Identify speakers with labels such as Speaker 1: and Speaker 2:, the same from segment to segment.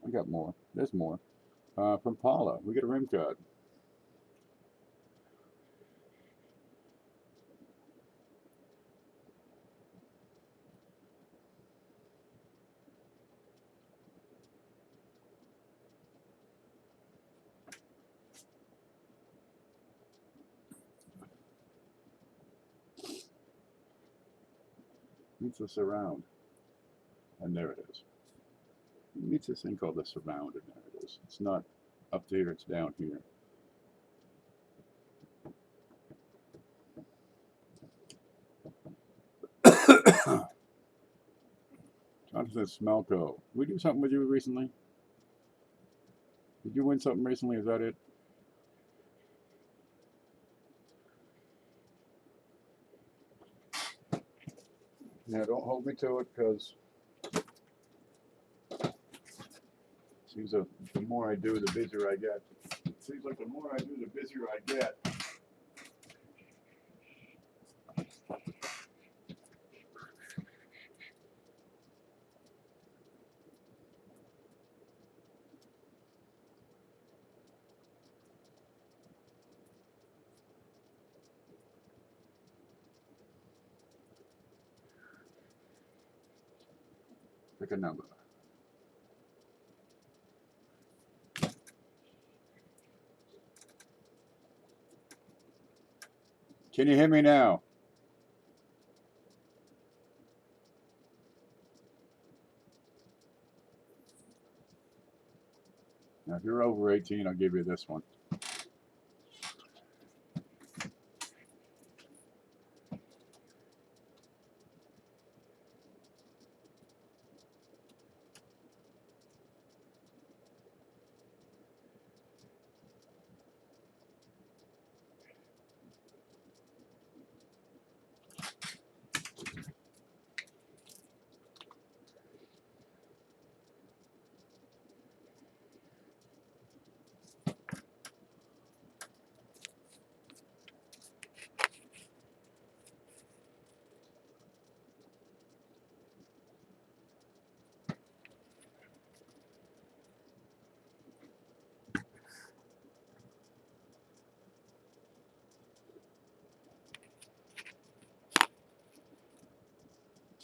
Speaker 1: We got more. There's more. From Paula, we get a rim card. Meets the surround. And there it is. It meets this thing called the surround, and there it is. It's not up here, it's down here. Jonathan Smelko. Did we do something with you recently? Did you win something recently? Is that it? Now, don't hold me to it, because seems like the more I do, the busier I get. It seems like the more I do, the busier I get. Pick a number. Can you hear me now? Now, if you're over 18, I'll give you this one.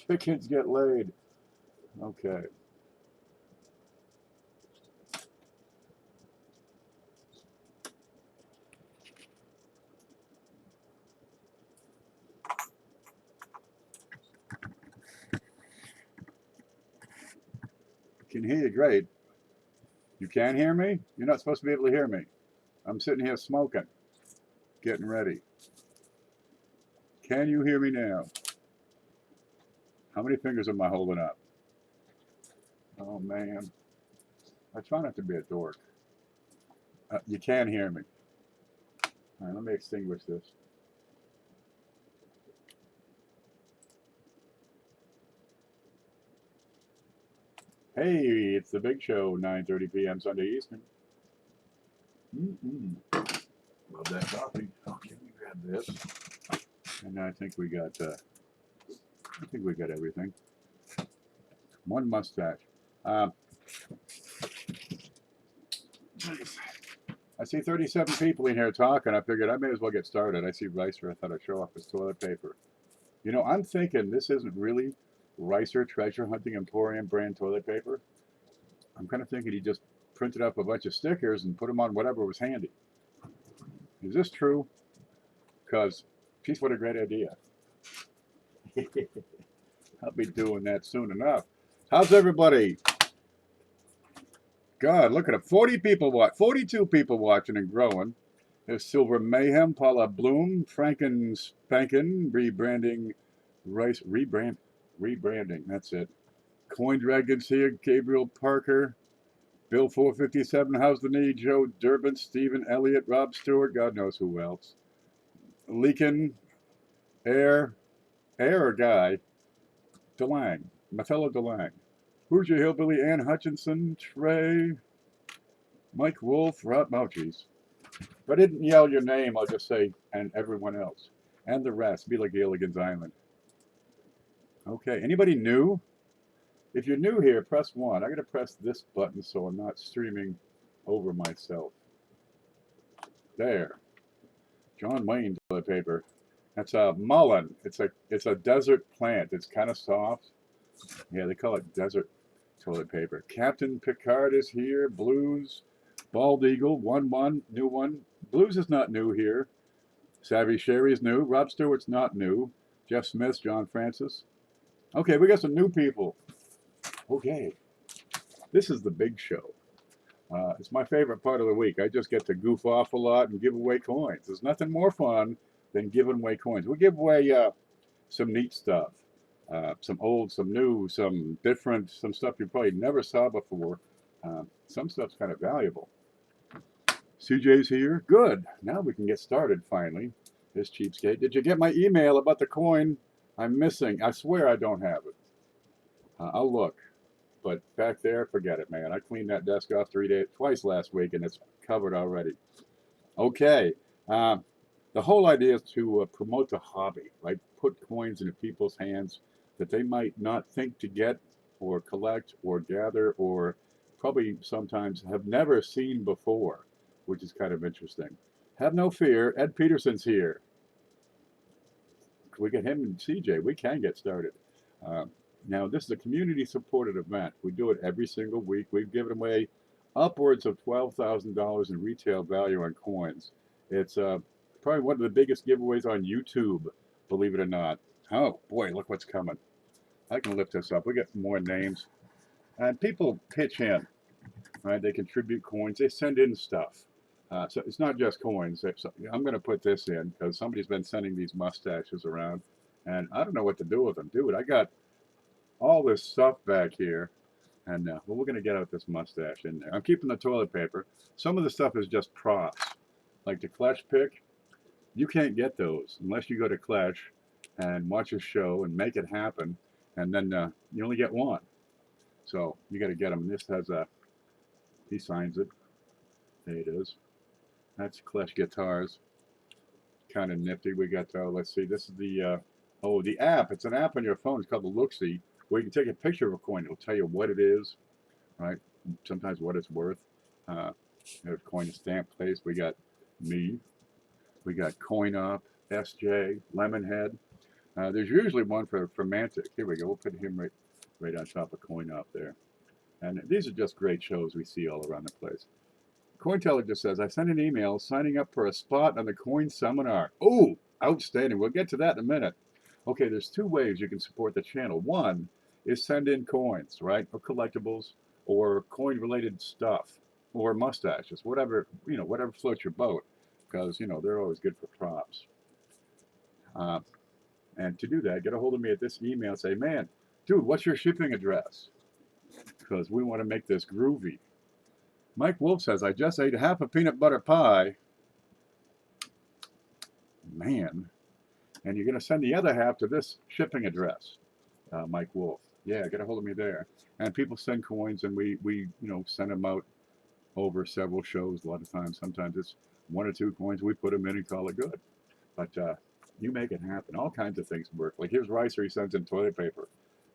Speaker 1: Chickens get laid. Okay. Can hear you great. You can hear me? You're not supposed to be able to hear me. I'm sitting here smoking, getting ready. Can you hear me now? How many fingers am I holding up? Oh, man. I try not to be a dork. You can hear me. All right, let me extinguish this. Hey, it's the big show, 9:30 p.m. Sunday Eastern. Love that coffee. Okay, let me grab this. And I think we got everything. One mustache. Nice. I see 37 people in here talking. I figured I may as well get started. I see Ricer. I thought I'd show off his toilet paper. You know, I'm thinking this isn't really Ricer Treasure Hunting Emporium brand toilet paper. I'm kind of thinking he just printed up a bunch of stickers and put them on whatever was handy. Is this true? Because, geez, what a great idea. I'll be doing that soon enough. How's everybody? God, look at it. 40 people watch, 42 people watching and growing. There's Silver Mayhem, Paula Bloom, Franken Spankin, rebranding, Rice, rebranding, that's it. Coin Dragons here, Gabriel Parker, Bill 457, how's the knee? Joe Durbin, Stephen Elliott, Rob Stewart, God knows who else. Leakin, Air guy, DeLang, my fellow DeLang. Who's your hillbilly? Ann Hutchinson, Trey, Mike Wolf, Rob Mouchies. If I didn't yell your name, I'll just say, and everyone else. And the rest. Be like Gilligan's Island. Okay, anybody new? If you're new here, press 1. I got to press this button so I'm not streaming over myself. There. John Wayne toilet paper. That's a mullein. It's a desert plant. It's kind of soft. Yeah, they call it desert toilet paper. Captain Picard is here. Blues. Bald Eagle. 1-1. New one. Blues is not new here. Savvy Sherry is new. Rob Stewart's not new. Jeff Smith, John Francis. Okay, we got some new people. Okay. This is the big show. It's my favorite part of the week. I just get to goof off a lot and give away coins. There's nothing more fun than giving away coins. We give away some neat stuff. Some old, some new, some different, some stuff you probably never saw before. Some stuff's kind of valuable. CJ's here. Good. Now we can get started finally. This cheapskate. Did you get my email about the coin I'm missing? I swear I don't have it. I'll look. But back there, forget it, man. I cleaned that desk off twice last week, and it's covered already. Okay. The whole idea is to promote the hobby, right? Put coins into people's hands that they might not think to get or collect or gather or probably sometimes have never seen before, which is kind of interesting. Have no fear. Ed Peterson's here. We get him and CJ. We can get started. Now, this is a community-supported event. We do it every single week. We've given away upwards of $12,000 in retail value on coins. It's probably one of the biggest giveaways on YouTube, believe it or not. Oh, boy, look what's coming. I can lift this up. We got more names. And people pitch in, right? They contribute coins. They send in stuff. So it's not just coins. I'm going to put this in because somebody's been sending these mustaches around, and I don't know what to do with them. Dude, I got all this stuff back here, and well, we're going to get out this mustache in there. I'm keeping the toilet paper. Some of the stuff is just props, like the Clash pick. You can't get those unless you go to Clash and watch a show and make it happen, and then you only get one. So you got to get them. This has he signs it. There it is. That's Clash Guitars. Kind of nifty. We got, let's see, this is the app. It's an app on your phone. It's called the Looksee, where you can take a picture of a coin. It'll tell you what it is, right? Sometimes what it's worth. There's coin stamp place. We got me. We got Coin Up, SJ, Lemonhead. There's usually one for Mantic. Here we go. We'll put him right on top of Coin Up there. And these are just great shows we see all around the place. CoinTeller just says, I sent an email signing up for a spot on the coin seminar. Oh, outstanding. We'll get to that in a minute. Okay, there's two ways you can support the channel. One is send in coins, right? Or collectibles or coin-related stuff or mustaches, whatever, whatever floats your boat, because, they're always good for props. And to do that, get a hold of me at this email. Say, man, dude, what's your shipping address? Because we want to make this groovy. Mike Wolf says, I just ate half a peanut butter pie. Man. And you're going to send the other half to this shipping address, Mike Wolf. Yeah, get a hold of me there. And people send coins, and we send them out over several shows a lot of times. Sometimes it's 1 or 2 coins. We put them in and call it good. But you make it happen. All kinds of things work. Like here's Ricer. He sends in toilet paper.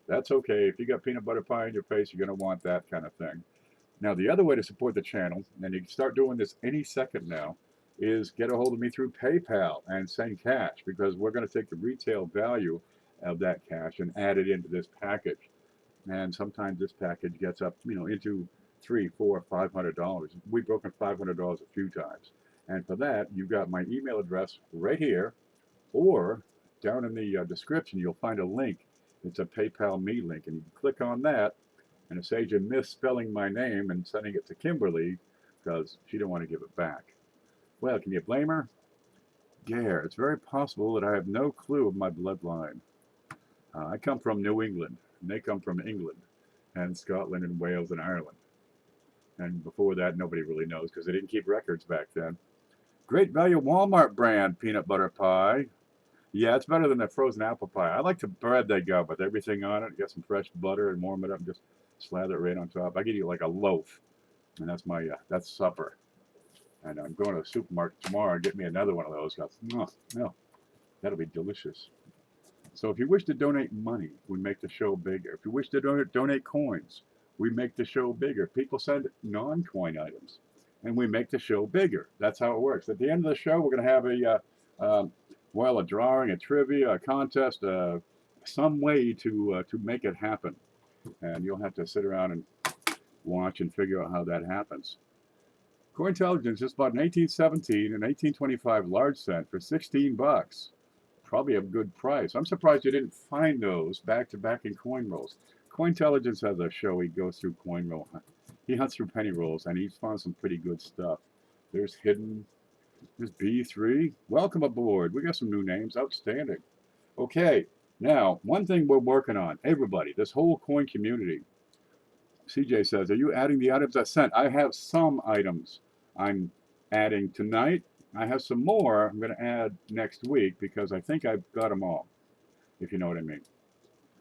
Speaker 1: That's okay. If you got peanut butter pie in your face, you're going to want that kind of thing. Now, the other way to support the channel, and you can start doing this any second now, is get a hold of me through PayPal and send cash, because we're going to take the retail value of that cash and add it into this package. And sometimes this package gets up, into $300, $400, $500. We've broken $500 a few times. And for that, you've got my email address right here, or down in the description, you'll find a link. It's a PayPal Me link, and you can click on that. And it says you're misspelling my name and sending it to Kimberly because she don't want to give it back. Well, can you blame her? Yeah, it's very possible that I have no clue of my bloodline. I come from New England, and they come from England, and Scotland, and Wales, and Ireland. And before that, nobody really knows because they didn't keep records back then. Great value Walmart brand peanut butter pie. Yeah, it's better than the frozen apple pie. I like the bread they got with everything on it. Get some fresh butter and warm it up and just slather it right on top. I get you like a loaf, and that's my that's supper. And I'm going to the supermarket tomorrow and get me another one of those. No, that'll be delicious. So if you wish to donate money, we make the show bigger. If you wish to donate coins, we make the show bigger. People send non-coin items, and we make the show bigger. That's how it works. At the end of the show, we're going to have well, a drawing, a trivia, a contest, some way to make it happen. And you'll have to sit around and watch and figure out how that happens. Cointelligence just bought an 1817 and 1825 large cent for 16 bucks. Probably a good price. I'm surprised you didn't find those back to back in coin rolls. Cointelligence has a show. He goes through coin roll. He hunts through penny rolls, and he's found some pretty good stuff. There's Hidden. There's B3. Welcome aboard. We got some new names. Outstanding. Okay, now, one thing we're working on. Everybody, this whole coin community. CJ says, are you adding the items I sent? I have some items I'm adding tonight. I have some more I'm going to add next week because I think I've got them all, if you know what I mean.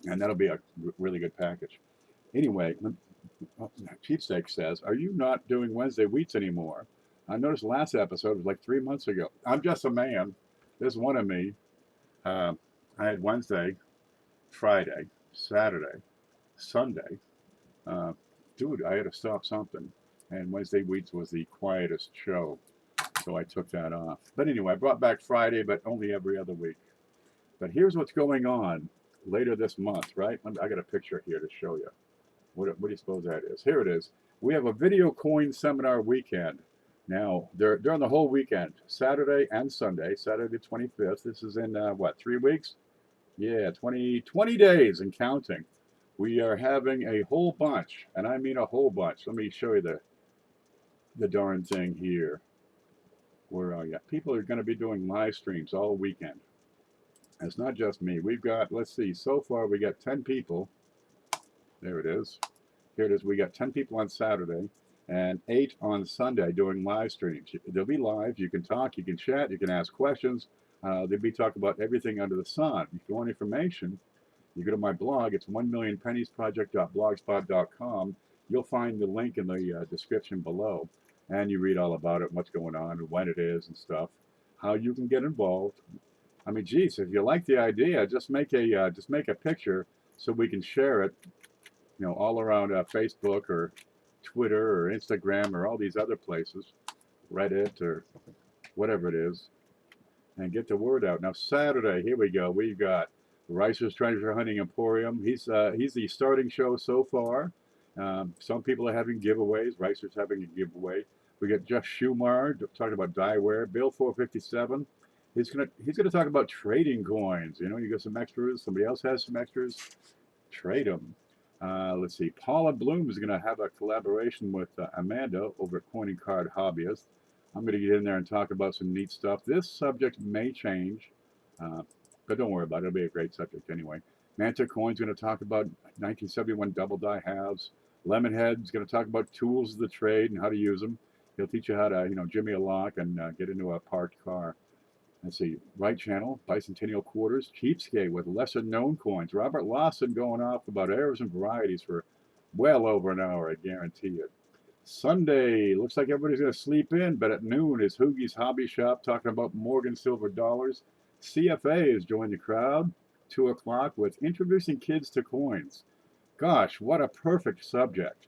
Speaker 1: And that'll be a really good package. Anyway, Cheapsteak says, are you not doing Wednesday Wheats anymore? I noticed last episode was like 3 months ago. I'm just a man. There's one of me. I had Wednesday, Friday, Saturday, Sunday. Dude, I had to stop something. And Wednesday Wheats was the quietest show. So I took that off. But anyway, I brought back Friday, but only every other week. But here's what's going on later this month, right? I got a picture here to show you. What do you suppose that is? Here it is. We have a video coin seminar weekend. Now, during the whole weekend, Saturday and Sunday, Saturday the 25th. This is in, what, 3 weeks? Yeah, 20 days and counting. We are having a whole bunch, and I mean a whole bunch. Let me show you the darn thing here. Where are you? People are going to be doing live streams all weekend. It's not just me. We've got, let's see, so far we got 10 people. There it is. Here it is. We got 10 people on Saturday and 8 on Sunday doing live streams. They'll be live. You can talk, you can chat, you can ask questions. They'll be talking about everything under the sun. If you want information, you go to my blog. It's 1millionpenniesproject.blogspot.com. You'll find the link in the description below, and you read all about it, what's going on, and when it is, and stuff. How you can get involved. I mean, geez, if you like the idea, just make a picture so we can share it, you know, all around Facebook or Twitter or Instagram or all these other places, Reddit or whatever it is, and get the word out. Now, Saturday, here we go. We've got Ricer's Treasure Hunting Emporium. He's the starting show so far. Some people are having giveaways. Ricer's having a giveaway. We got Jeff Schumar talking about diewear. Bill 457. He's gonna talk about trading coins. You know, you got some extras. Somebody else has some extras. Trade them. Let's see. Paula Bloom is gonna have a collaboration with Amanda over at Coin and Card Hobbyist. I'm gonna get in there and talk about some neat stuff. This subject may change. But don't worry about it. It'll be a great subject anyway. Manta Coin's going to talk about 1971 double die halves. Lemonhead's going to talk about tools of the trade and how to use them. He'll teach you how to, you know, jimmy a lock and get into a parked car. Let's see. Right Channel, Bicentennial Quarters, Cheapskate with lesser known coins. Robert Lawson going off about errors and varieties for well over an hour, I guarantee it. Sunday, looks like everybody's going to sleep in, but at noon is Hoogie's Hobby Shop talking about Morgan silver dollars. CFA has joined the crowd, 2 o'clock, with introducing kids to coins. Gosh, what a perfect subject.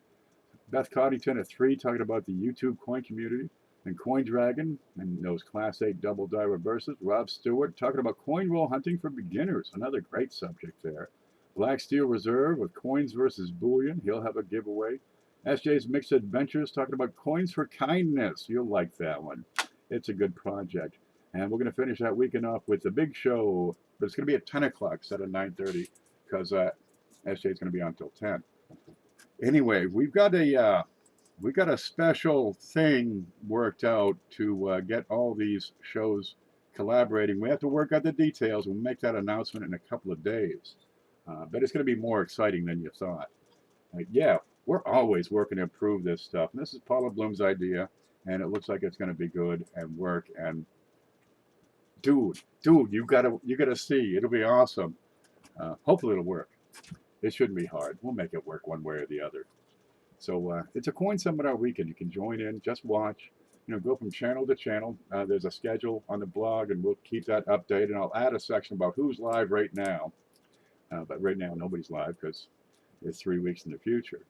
Speaker 1: Beth Coddington at 3 talking about the YouTube coin community. And Coin Dragon and those Class 8 double die reverses. Rob Stewart talking about coin roll hunting for beginners. Another great subject there. Black Steel Reserve with coins versus bullion. He'll have a giveaway. SJ's Mixed Adventures talking about coins for kindness. You'll like that one. It's a good project. And we're going to finish that weekend off with the big show, but it's going to be at 10 o'clock instead of 9:30 because SJ is going to be on until 10. Anyway, we've got a special thing worked out to get all these shows collaborating. We have to work out the details. We'll make that announcement in a couple of days, but it's going to be more exciting than you thought. Yeah, we're always working to improve this stuff. And this is Paula Bloom's idea, and it looks like it's going to be good and work. And dude, you gotta see. It'll be awesome. Hopefully it'll work. It shouldn't be hard. We'll make it work one way or the other. So it's a coin seminar weekend. You can join in, just watch. go from channel to channel. There's a schedule on the blog, and we'll keep that updated. And I'll add a section about who's live right now. But right now, nobody's live because it's 3 weeks in the future.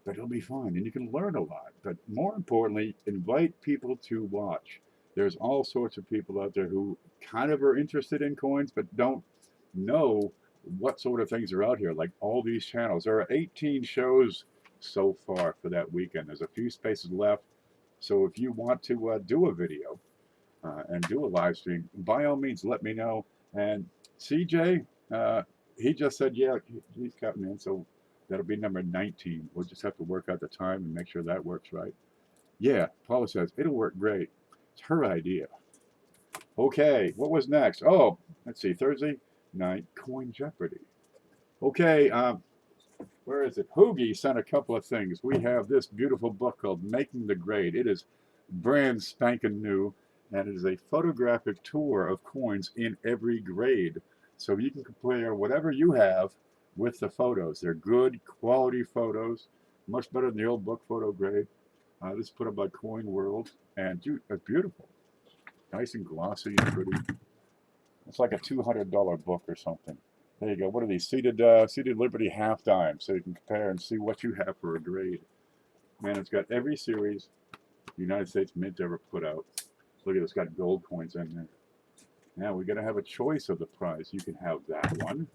Speaker 1: But it'll be fun, and you can learn a lot. But more importantly, invite people to watch. There's all sorts of people out there who kind of are interested in coins, but don't know what sort of things are out here, like all these channels. There are 18 shows so far for that weekend. There's a few spaces left. So if you want to do a video and do a live stream, by all means, let me know. And CJ, he just said, yeah, he's coming in. So that'll be number 19. We'll just have to work out the time and make sure that works right. Yeah, Paula says, it'll work great. It's her idea. Okay, what was next? Oh, let's see, Thursday night, Coin Jeopardy. Okay, where is it? Hoogie sent a couple of things. We have this beautiful book called Making the Grade. It is brand spanking new, and it is a photographic tour of coins in every grade. So you can compare whatever you have with the photos. They're good quality photos, much better than the old book photo grade. This is put up by Coin World, and it's beautiful. Nice and glossy and pretty. It's like a $200 book or something. There you go. What are these? Seated Liberty half dime, so you can compare and see what you have for a grade. Man, it's got every series the United States Mint ever put out. Look at it, it's got gold coins in there. Now we're going to have a choice of the prize. You can have that one,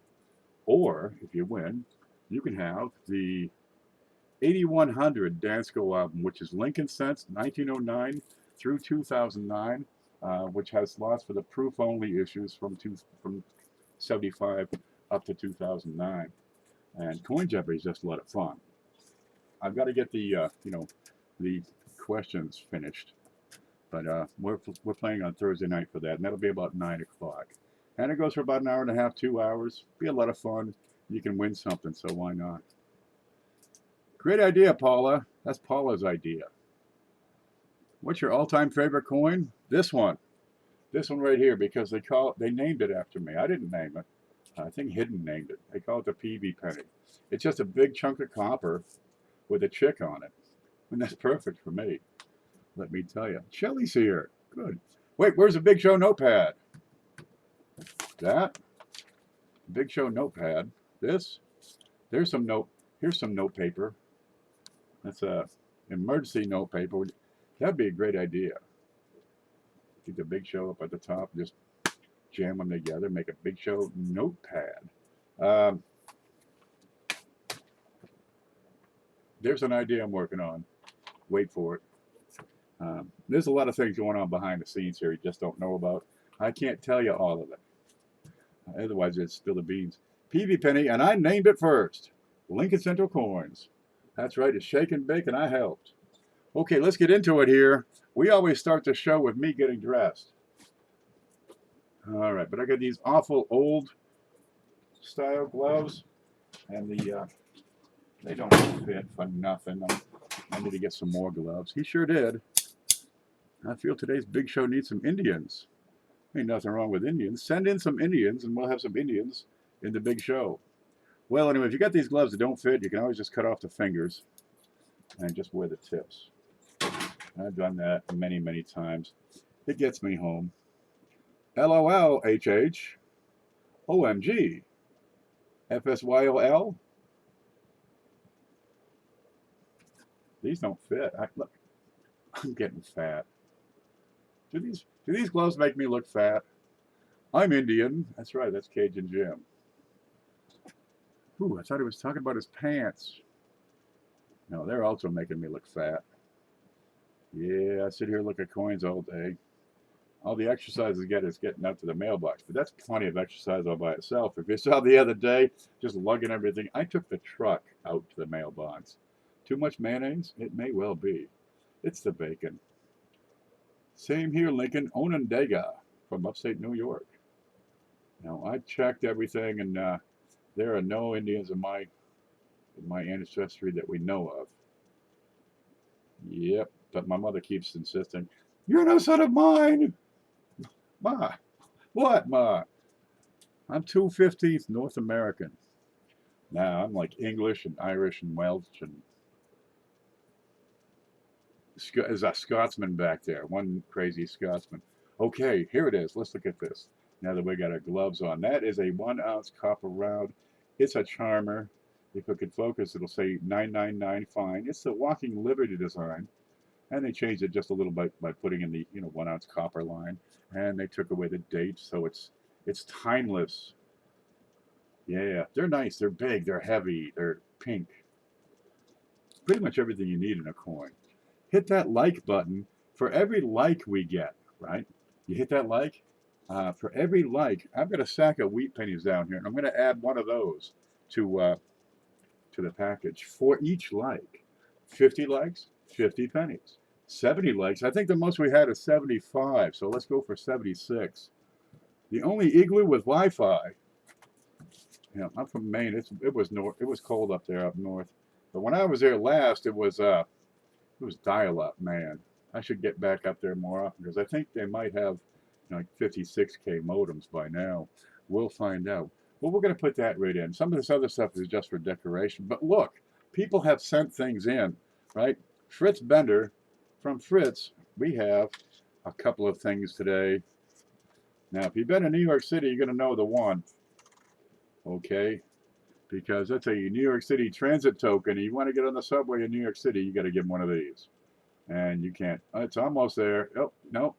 Speaker 1: or if you win, you can have the 8100 Dansko album, which is Lincoln Cents 1909 through 2009, which has slots for the proof-only issues from 75 up to 2009. And Coin Jeopardy is just a lot of fun. I've got to get the the questions finished, but we're playing on Thursday night for that, and that'll be about 9 o'clock. And it goes for about an hour and a half, 2 hours. Be a lot of fun. You can win something, so why not? Great idea, Paula. That's Paula's idea. What's your all-time favorite coin? This one. This one right here, because they named it after me. I didn't name it. I think Hidden named it. They call it the PB penny. It's just a big chunk of copper with a chick on it. And that's perfect for me. Let me tell you. Shelly's here. Good. Wait, where's the Big Show notepad? That? Big Show notepad. This? Here's some note paper. That's a emergency note paper. That'd be a great idea. Get the Big Show up at the top, just jam them together, make a Big Show notepad. There's an idea I'm working on. Wait for it. There's a lot of things going on behind the scenes here you just don't know about. I can't tell you all of it. Otherwise, it's spill the beans. PV Penny, and I named it first. Lincoln Central Coins. That's right, it's shake and bake, and I helped. Okay, let's get into it here. We always start the show with me getting dressed. All right, but I got these awful old style gloves, and they don't fit for nothing. I need to get some more gloves. He sure did. I feel today's Big Show needs some Indians. Ain't nothing wrong with Indians. Send in some Indians, and we'll have some Indians in the Big Show. Well, anyway, if you got these gloves that don't fit, you can always just cut off the fingers and just wear the tips. I've done that many, many times. It gets me home. LOL, HH. OMG. FSYOL. These don't fit. Look, I'm getting fat. Do these gloves make me look fat? I'm Indian. That's right, that's Cajun Jim. Ooh, I thought he was talking about his pants. No, they're also making me look fat. Yeah, I sit here and look at coins all day. All the exercise I get is getting out to the mailbox, but that's plenty of exercise all by itself. If you saw the other day, just lugging everything, I took the truck out to the mailbox. Too much mayonnaise? It may well be. It's the bacon. Same here, Lincoln. Onondaga from upstate New York. Now, I checked everything, and there are no Indians in my ancestry that we know of. Yep, but my mother keeps insisting, "You're no son of mine." Ma. What, Ma? I'm 2/15 North American. Now, I'm like English and Irish and Welsh and There's a Scotsman back there, one crazy Scotsman. Okay, here it is. Let's look at this. Now that we got our gloves on, that is a 1 ounce copper round. It's a charmer. If it could focus, it'll say 999 fine. It's the Walking Liberty design, and they changed it just a little bit by putting in the 1 ounce copper line, and they took away the date, so it's timeless. Yeah, they're nice. They're big. They're heavy. They're pink. Pretty much everything you need in a coin. Hit that like button for every like we get, right? You hit that like. For every like, I've got a sack of wheat pennies down here, and I'm going to add one of those to the package for each like. 50 likes, 50 pennies. 70 likes. I think the most we had is 75, so let's go for 76. The only igloo with Wi-Fi. Yeah, I'm from Maine. It was cold up there up north, but when I was there last, it was dial-up, man. I should get back up there more often because I think they might have like 56K modems by now. We'll find out. Well, we're going to put that right in. Some of this other stuff is just for decoration. But look, people have sent things in, right? Fritz Bender, from Fritz, we have a couple of things today. Now, if you've been in New York City, you're going to know the one, okay? Because that's a New York City transit token. You want to get on the subway in New York City, you got to give them one of these. And you can't. It's almost there. Oh, no,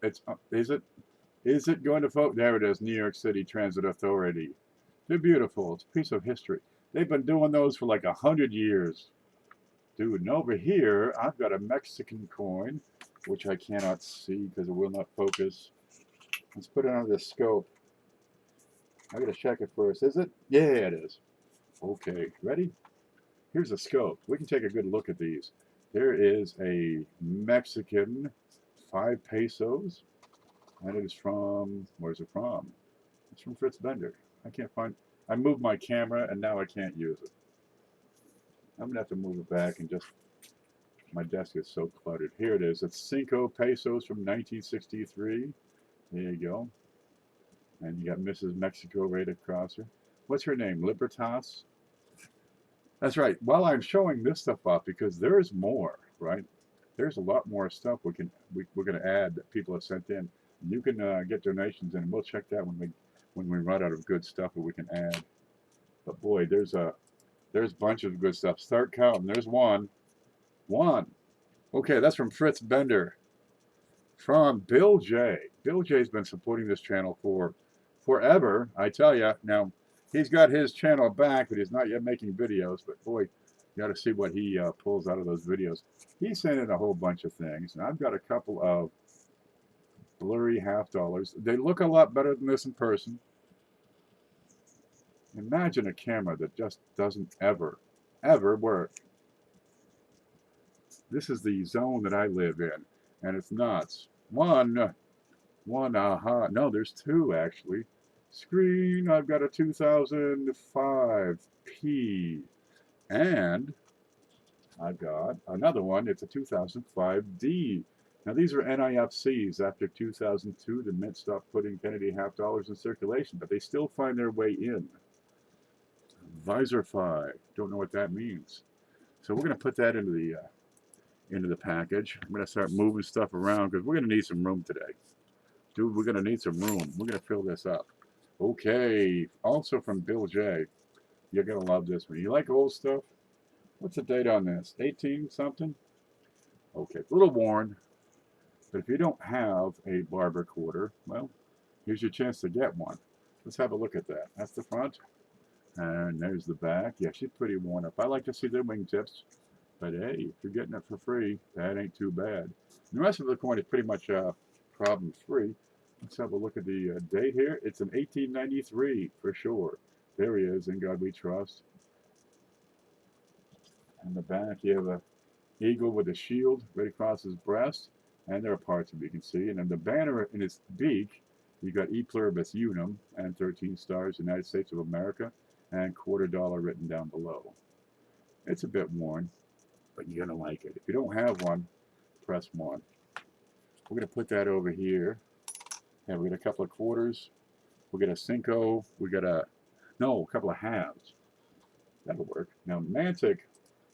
Speaker 1: is it going to vote? There it is, New York City Transit Authority. They're beautiful. It's a piece of history. They've been doing those for like 100 years. Dude, and over here, I've got a Mexican coin, which I cannot see because it will not focus. Let's put it under the scope. I gotta check it first. Is it? Yeah, it is. Okay, ready? Here's a scope. We can take a good look at these. There is a Mexican 5 pesos. And it is from, where's it from? It's from Fritz Bender. I can't find, I moved my camera and now I can't use it. I'm gonna have to move it back and just, my desk is so cluttered. Here it is. It's 5 pesos from 1963. There you go. And you got Mrs. Mexico right across her. What's her name? Libertas? That's right. While I'm showing this stuff off, because there's more, right? There's a lot more stuff we're going to add that people have sent in. You can get donations in, and we'll check that when we run out of good stuff that we can add. But boy, there's bunches of good stuff. Start counting. There's one. Okay, that's from Fritz Bender. From Bill J. Bill J's been supporting this channel for forever. I tell you. Now, he's got his channel back, but he's not yet making videos. But boy, you got to see what he pulls out of those videos. He sent in a whole bunch of things, and I've got a couple of blurry $half. They look a lot better than this in person. Imagine a camera that just doesn't ever work. This is the zone that I live in, and it's nuts. One, aha. No, there's two actually. Screen, I've got a 2005P, and I've got another one. It's a 2005D. Now these are NIFCs. After 2002, the Mint stopped putting Kennedy $half in circulation, but they still find their way in. Visorify. Don't know what that means. So we're going to put that into the package. I'm going to start moving stuff around because we're going to need some room today. Dude, we're going to need some room. We're going to fill this up. Okay. Also from Bill J. You're going to love this one. You like old stuff? What's the date on this? 18 something? Okay. A little worn. But if you don't have a barber quarter, well, here's your chance to get one. Let's have a look at that. That's the front. And there's the back. Yeah, she's pretty worn up. I like to see their wingtips. But hey, if you're getting it for free, that ain't too bad. The rest of the coin is pretty much problem-free. Let's have a look at the date here. It's an 1893 for sure. There he is, In God We Trust. And the back, you have a eagle with a shield right across his breast. And there are parts of it you can see. And then the banner in his beak, you got E Pluribus Unum and 13 stars, United States of America, and $quarter written down below. It's a bit worn, but you're going to like it. If you don't have one, press 1. We're going to put that over here. And we got a couple of quarters. We got a cinco. We got a couple of halves. That'll work. Now, Mantic,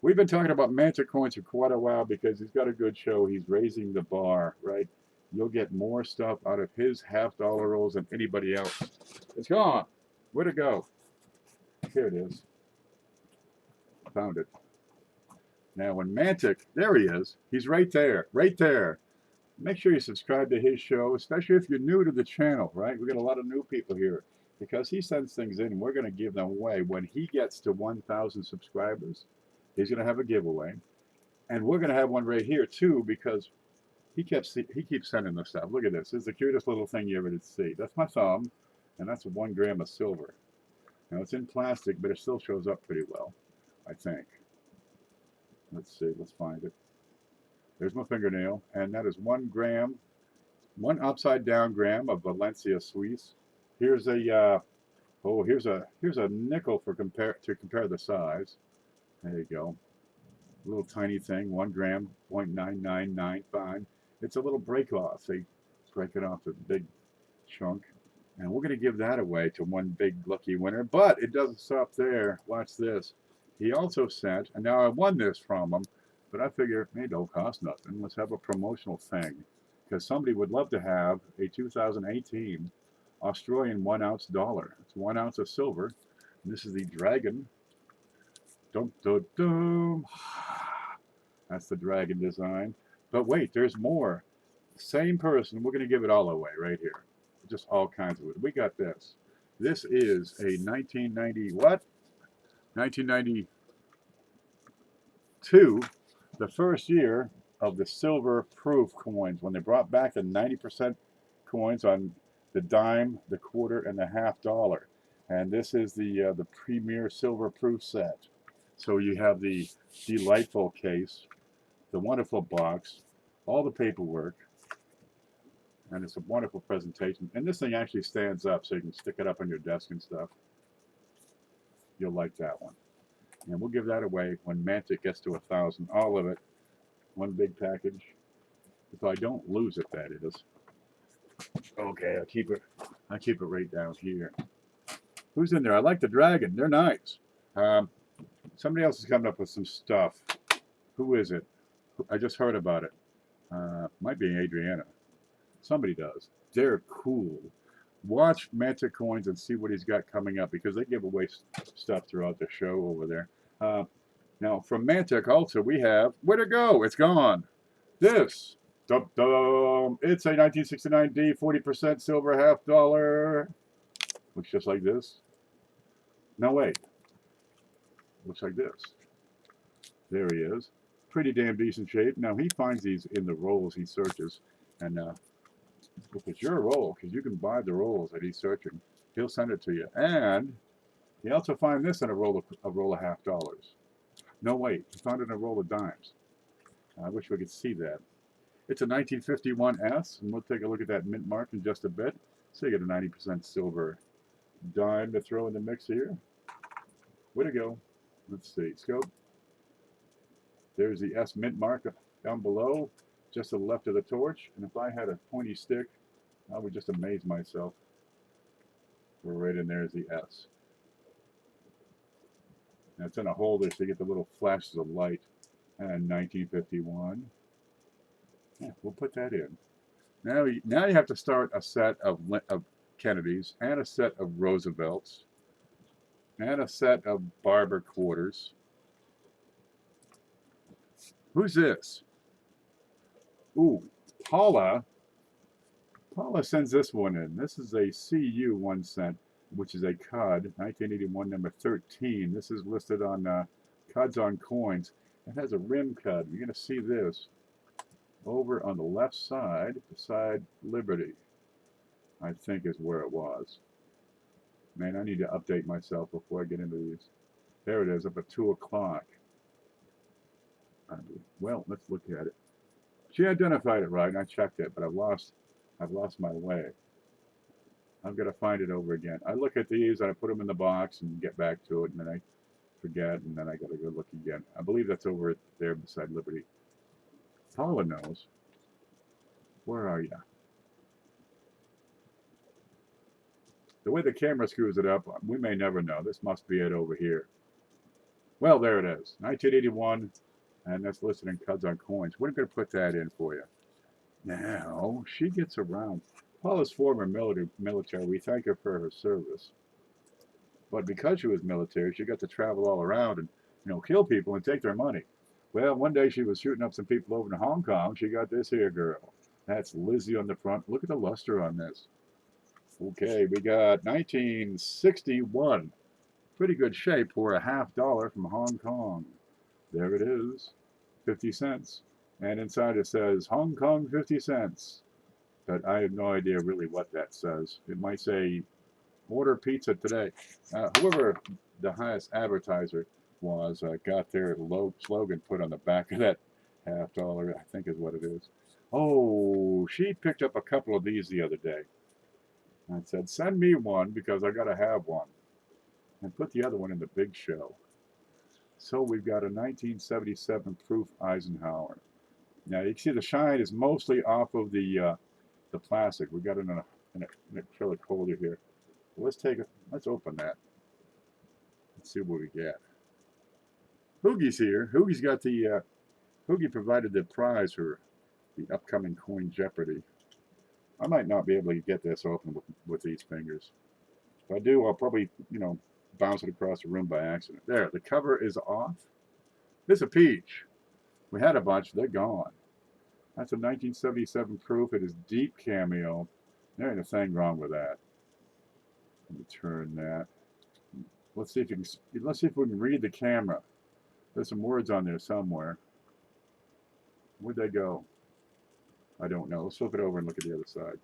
Speaker 1: We've been talking about Manta coins for quite a while because he's got a good show. He's raising the bar, right? You'll get more stuff out of his half-dollar rolls than anybody else. It's gone. Where'd it go? Here it is. Found it. Now, when Mantic, there he is. He's right there, right there. Make sure you subscribe to his show, especially if you're new to the channel, right? We got a lot of new people here because he sends things in and we're going to give them away. When he gets to 1,000 subscribers, he's going to have a giveaway. And we're going to have one right here too because he keeps sending this stuff. Look at this. This is the cutest little thing you ever did see. That's my thumb, and that's 1 gram of silver. Now, it's in plastic, but it still shows up pretty well, I think. Let's see. Let's find it. There's my fingernail, and that is 1 gram, 1 upside down gram of Valencia Suisse. Here's a here's a nickel to compare the size. There you go. A little tiny thing, 1 gram, 0.9995. It's a little break off. They break it off a big chunk, and we're going to give that away to one big lucky winner. But it doesn't stop there. Watch this. He also sent, and now I won this from him. But I figure, hey, don't cost nothing. Let's have a promotional thing. Because somebody would love to have a 2018 Australian 1 ounce dollar. It's 1 ounce of silver. And this is the dragon. Dum, dum, dum. That's the dragon design. But wait, there's more. Same person. We're going to give it all away right here. Just all kinds of it. We got this. This is a 1990, what? 1992. The first year of the silver proof coins when they brought back the 90% coins on the dime, the quarter, and the half-dollar. And this is the premier silver proof set. So you have the delightful case, the wonderful box, all the paperwork, and it's a wonderful presentation. And this thing actually stands up so you can stick it up on your desk and stuff. You'll like that one. And we'll give that away when Mantic gets to 1,000. All of it. One big package. If I don't lose it, that is. Okay, I'll keep it right down here. Who's in there? I like the dragon. They're nice. Somebody else is coming up with some stuff. Who is it? I just heard about it. Might be Adriana. Somebody does. They're cool. Watch Manta Coins and see what he's got coming up because they give away stuff throughout the show over there. Now, from Mantic also, we have, where'd it go? It's gone. This. Dum, dum. It's a 1969D 40% silver half-dollar. Looks just like this. No, wait. Looks like this. There he is. Pretty damn decent shape. Now, he finds these in the rolls he searches. And if it's your roll, because you can buy the rolls that he's searching, he'll send it to you. And he also finds this in a roll of half-dollars. No, wait. He found it in a roll of dimes. I wish we could see that. It's a 1951S, and we'll take a look at that mint mark in just a bit. So you get a 90% silver dime to throw in the mix here. Where'd it go? Let's see. Scope. There's the S mint mark down below, just to the left of the torch. And if I had a pointy stick, I would just amaze myself. We're right in there is the S. And it's in a holder, so you get the little flashes of light. And 1951. Yeah, we'll put that in. Now you have to start a set of Kennedys and a set of Roosevelts and a set of Barber quarters. Who's this? Ooh, Paula. Paula sends this one in. This is a CU 1 cent, which is a COD, 1981 number 13. This is listed on CODs on Coins. It has a rim COD. You're going to see this over on the left side, beside Liberty, I think is where it was. Man, I need to update myself before I get into these. There it is, up at 2 o'clock. Well, let's look at it. She identified it right, and I checked it, but I've lost my way. I've got to find it over again. I look at these, and I put them in the box and get back to it, and then I forget, and then I got to go look again. I believe that's over there beside Liberty. Paula knows. Where are you? The way the camera screws it up, we may never know. This must be it over here. Well, there it is, 1981, and that's listed in Cuds on Coins. We're going to put that in for you. Now, she gets around. Paula's former military. We thank her for her service. But because she was military, she got to travel all around and, kill people and take their money. Well, one day she was shooting up some people over in Hong Kong. She got this here girl. That's Lizzie on the front. Look at the luster on this. Okay, we got 1961. Pretty good shape for a $50 from Hong Kong. There it is, 50 cents. And inside it says Hong Kong 50 cents. But I have no idea really what that says. It might say order pizza today. Whoever the highest advertiser was got their slogan put on the back of that $50, I think is what it is. Oh, she picked up a couple of these the other day. I said, send me one because I got to have one. And put the other one in the big show. So we've got a 1977 proof Eisenhower. Now you can see the shine is mostly off of the plastic. We got it in an acrylic holder here. Let's open that. Let's see what we get. Hoogie's here. Hoogie's got the Hoogie provided the prize for the upcoming Coin Jeopardy. I might not be able to get this open with these fingers. If I do, I'll probably, bounce it across the room by accident. There, the cover is off. This is a peach. We had a bunch. They're gone. That's a 1977 proof. It is deep cameo. There ain't a thing wrong with that. Let me turn that. Let's see if we can read the camera. There's some words on there somewhere. Where'd they go? I don't know. Let's flip it over and look at the other side.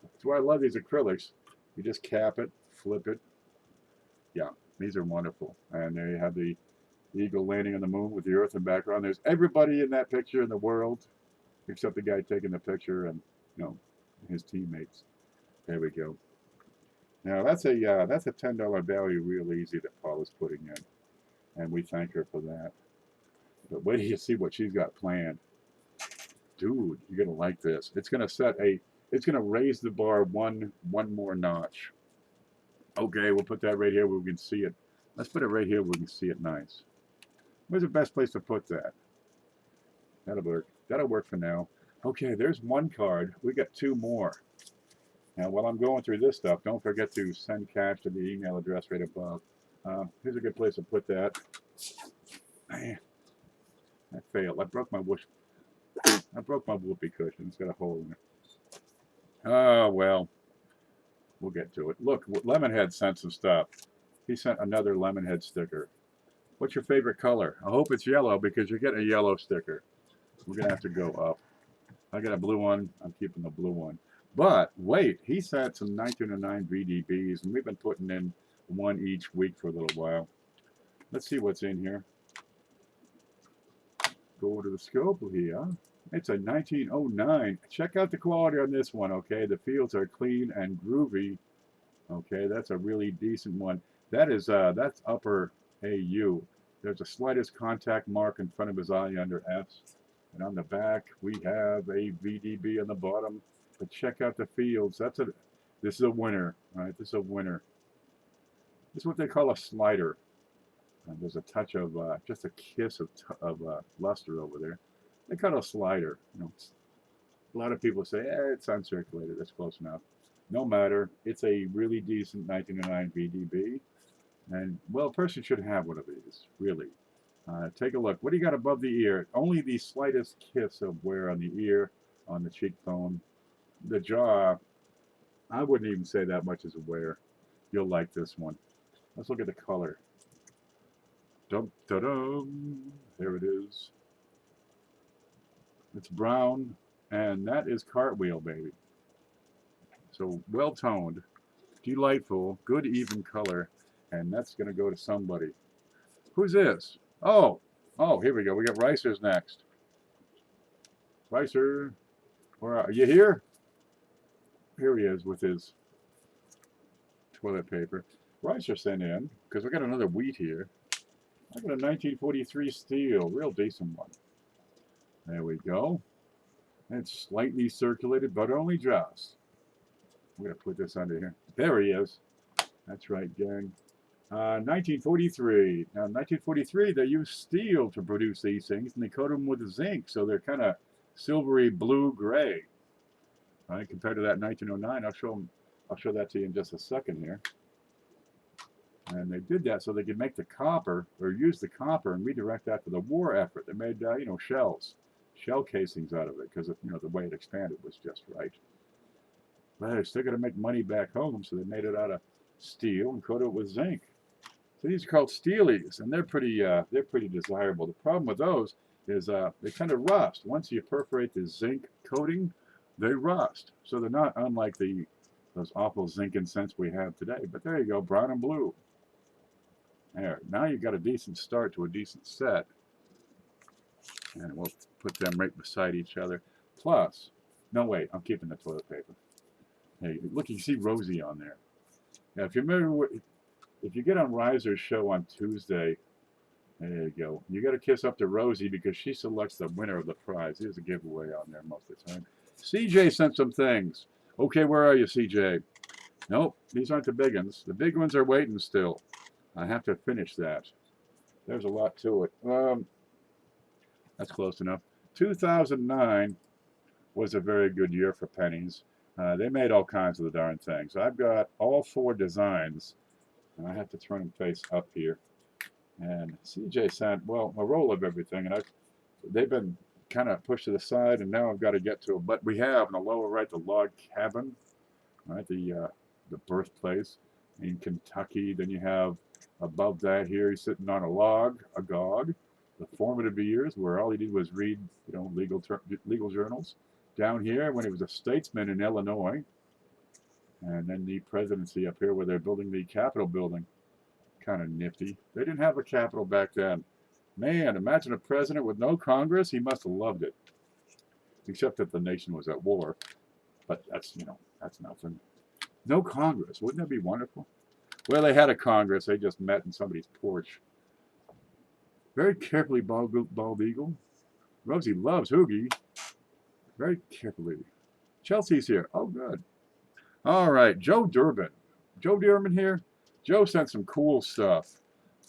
Speaker 1: That's why I love these acrylics. You just cap it, flip it. Yeah, these are wonderful. And there you have the eagle landing on the moon with the earth in the background. There's everybody in that picture in the world, except the guy taking the picture and, his teammates. There we go. Now that's a $10 value real easy that Paul is putting in, and we thank her for that. But wait till you see what she's got planned. Dude, you're gonna like this. It's gonna raise the bar one more notch. Okay, we'll put that right here where we can see it. Let's put it right here where we can see it nice. Where's the best place to put that? That'll work. That'll work for now. Okay, there's one card. We got two more. Now, while I'm going through this stuff, don't forget to send cash to the email address right above. Here's a good place to put that. Man, I failed. I broke my whoopee cushion. It's got a hole in it. Oh, well, we'll get to it. Look, Lemonhead sent some stuff. He sent another Lemonhead sticker. What's your favorite color? I hope it's yellow because you're getting a yellow sticker. We're going to have to go up. I got a blue one. I'm keeping the blue one. But wait, he sent some 1909 VDBs, and we've been putting in one each week for a little while. Let's see what's in here. Go to the scope here. It's a 1909. Check out the quality on this one, okay? The fields are clean and groovy. Okay, that's a really decent one. That's upper AU. There's a slightest contact mark in front of his eye under F's. And on the back, we have a VDB on the bottom. But check out the fields. This is a winner. All right, this is a winner. This is what they call a slider. And there's a touch of, just a kiss of luster over there. They call it a slider. A lot of people say, it's uncirculated. That's close enough. No matter. It's a really decent 1909 VDB. And, well, a person should have one of these, really. Take a look. What do you got above the ear? Only the slightest kiss of wear on the ear, on the cheekbone. The jaw, I wouldn't even say that much as a wear. You'll like this one. Let's look at the color. Dum-da-dum. There it is. It's brown, and that is Cartwheel, baby. So well-toned, delightful, good even color, and that's going to go to somebody. Who's this? Oh, here we go. We got Ricer's next. Ricer, where are you? Here? Here he is with his toilet paper. Ricer sent in, because we got another wheat here. I got a 1943 steel, real decent one. There we go. It's slightly circulated, but only just. We're going to put this under here. There he is. That's right, gang. 1943. Now, in 1943, they used steel to produce these things, and they coat them with zinc, so they're kind of silvery blue-gray. Right, compared to that 1909, I'll show that to you in just a second here. And they did that so they could make the copper, or use the copper, and redirect that to the war effort. They made, you know, shell casings out of it, because you know the way it expanded was just right. But they're still going to make money back home, so they made it out of steel and coated it with zinc. So these are called steelies, and they're pretty desirable. The problem with those is they kind of rust. Once you perforate the zinc coating, they rust. So they're not unlike those awful zinc incense we have today. But there you go, brown and blue. There. Now you've got a decent start to a decent set. And we'll put them right beside each other. Plus, no wait, I'm keeping the toilet paper. Hey, look, you see Rosie on there. Now, if you remember, if you get on Riser's show on Tuesday, there you go. You got to kiss up to Rosie because she selects the winner of the prize. There's a giveaway on there most of the time. CJ sent some things. Okay, where are you, CJ? Nope, these aren't the big ones. The big ones are waiting still. I have to finish that. There's a lot to it. That's close enough. 2009 was a very good year for pennies. They made all kinds of the darn things. I've got all 4 designs, and I have to turn them face up here. And CJ sent, well, a roll of everything, and they've been kind of pushed to the side, and now I've got to get to them. But we have in the lower right the log cabin, right, the birthplace in Kentucky. Then you have above that here, he's sitting on a log, a gog. The formative years where all he did was read, you know, legal journals. Down here, when he was a statesman in Illinois, and then the presidency up here where they're building the Capitol building. Kind of nifty. They didn't have a Capitol back then. Man, imagine a president with no Congress. He must have loved it. Except that the nation was at war. But that's, you know, that's nothing. No Congress. Wouldn't that be wonderful? Well, they had a Congress. They just met in somebody's porch. Very carefully, bald eagle. Rosie loves Hoogie. Very carefully. Chelsea's here. Oh, good. All right, Joe Durbin. Joe Durbin here. Joe sent some cool stuff.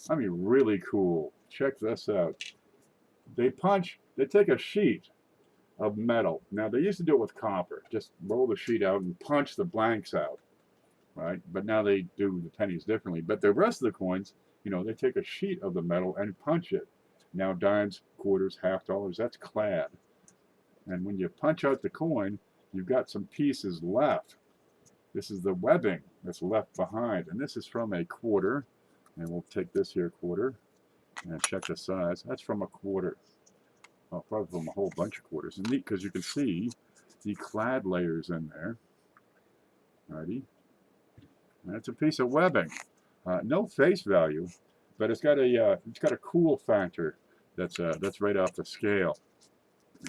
Speaker 1: I mean, really cool. Check this out. They take a sheet of metal. Now, they used to do it with copper. Just roll the sheet out and punch the blanks out, right? But now they do the pennies differently. But the rest of the coins, you know, they take a sheet of the metal and punch it. Now, dimes, quarters, half dollars, that's clad. And when you punch out the coin, you've got some pieces left. This is the webbing that's left behind. And this is from a quarter. And we'll take this here quarter and check the size. That's from a quarter. Well, probably from a whole bunch of quarters. And neat because you can see the clad layers in there. Righty. And it's a piece of webbing. No face value, but it's got a cool factor that's right off the scale.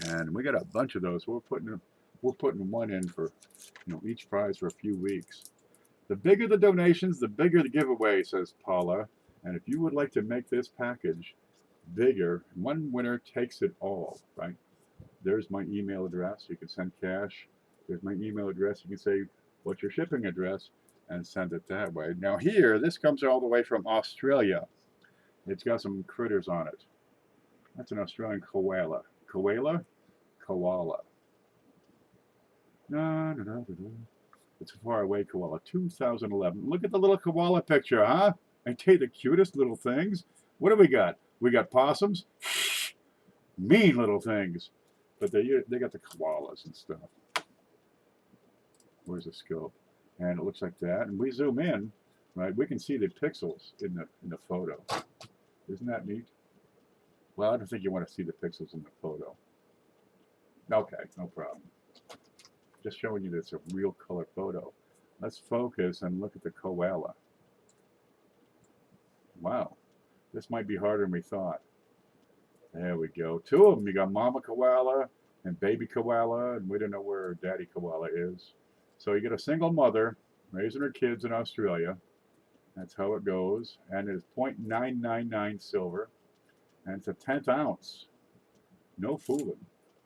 Speaker 1: And we got a bunch of those. We're putting one in for, you know, each prize for a few weeks. The bigger the donations, the bigger the giveaway, says Paula. And if you would like to make this package bigger, one winner takes it all, right? There's my email address. You can send cash. There's my email address. You can say, what's your shipping address? And send it that way. Now here, this comes all the way from Australia. It's got some critters on it. That's an Australian koala. Koala? Koala. No. It's a far away koala. 2011. Look at the little koala picture, huh? Ain't they the cutest little things? What do we got? We got possums. Mean little things. But they got the koalas and stuff. Where's the scope? And it looks like that. And we zoom in, right? We can see the pixels in the photo. Isn't that neat? Well, I don't think you want to see the pixels in the photo. Okay, no problem. Just showing you that it's a real color photo. Let's focus and look at the koala. Wow, this might be harder than we thought. There we go. 2 of them. You got mama koala and baby koala, and we don't know where daddy koala is. So you get a single mother raising her kids in Australia. That's how it goes. And it's 0.999 silver. And it's a 10th ounce. No fooling.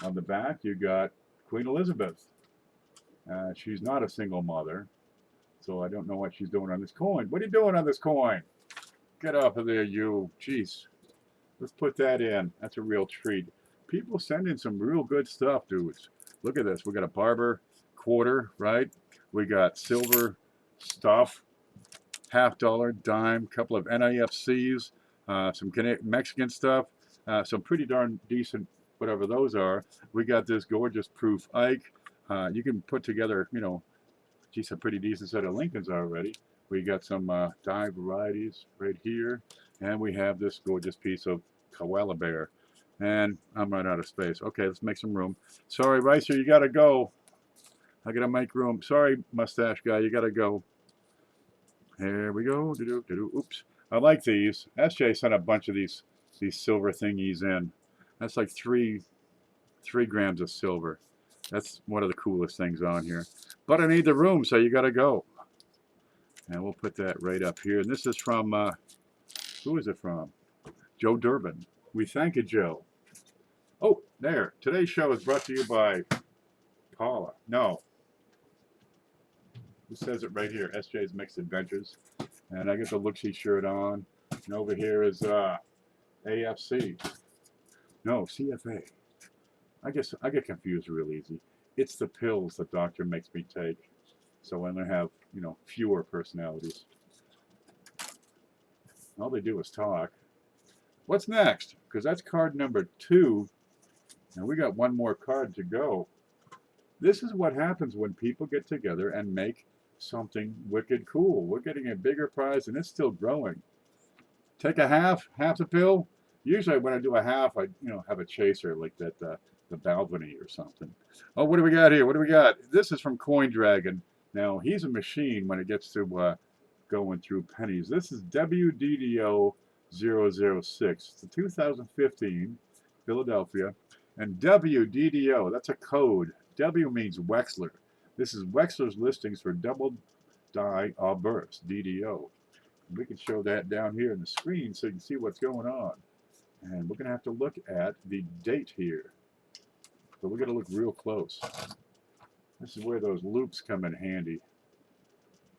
Speaker 1: On the back, you got Queen Elizabeth. She's not a single mother. So I don't know what she's doing on this coin. What are you doing on this coin? Get off of there, you. Jeez. Let's put that in. That's a real treat. People send in some real good stuff, dudes. Look at this. We got a barber quarter, right? We got silver stuff, $half, dime, couple of NIFCs, some Mexican stuff, some pretty darn decent, whatever those are. We got this gorgeous proof Ike. You can put together, you know, geez, a pretty decent set of Lincolns already. We got some dye varieties right here, and we have this gorgeous piece of koala bear. And I'm running out of space. Okay, let's make some room. Sorry, Ricer, you gotta go. I gotta make room. Sorry, mustache guy, you gotta go. Here we go. Oops. I like these. SJ sent a bunch of these silver thingies in. That's like three grams of silver. That's one of the coolest things on here. But I need the room, so you gotta go. And we'll put that right up here. And this is from, who is it from? Joe Durbin. We thank you, Joe. Oh, there. Today's show is brought to you by Paula. No. It says it right here, SJ's Mixed Adventures. And I get the Looksy shirt on. And over here is AFC. No, CFA. I guess I get confused real easy. It's the pills the doctor makes me take. So when I have, you know, fewer personalities. All they do is talk. What's next? Because that's card number 2. And we got one more card to go. This is what happens when people get together and make something wicked cool. We're getting a bigger prize and it's still growing. Take a half the pill. Usually when I do a half, I have a chaser like that, the Balvenie or something. Oh, what do we got here? What do we got? This is from Coin Dragon. Now he's a machine when it gets to going through pennies. This is WDDO 006. It's a 2015 Philadelphia. And WDDO, that's a code. W means Wexler. This is Wexler's listings for double die au burst, DDO. We can show that down here in the screen so you can see what's going on. And we're going to have to look at the date here. But we're going to look real close. This is where those loops come in handy.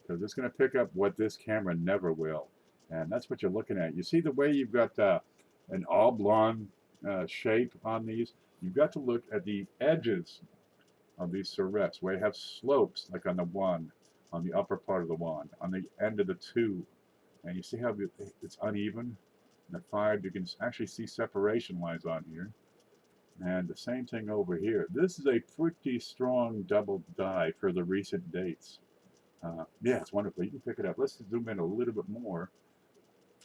Speaker 1: Because it's going to pick up what this camera never will. And that's what you're looking at. You see the way you've got an oblong shape on these? You've got to look at the edges of these serifs, where you have slopes, like on the 1, on the upper part of the 1, on the end of the 2. And you see how it's uneven? And the 5, you can actually see separation lines on here. And the same thing over here. This is a pretty strong double die for the recent dates. Yeah, it's wonderful. You can pick it up. Let's zoom in a little bit more.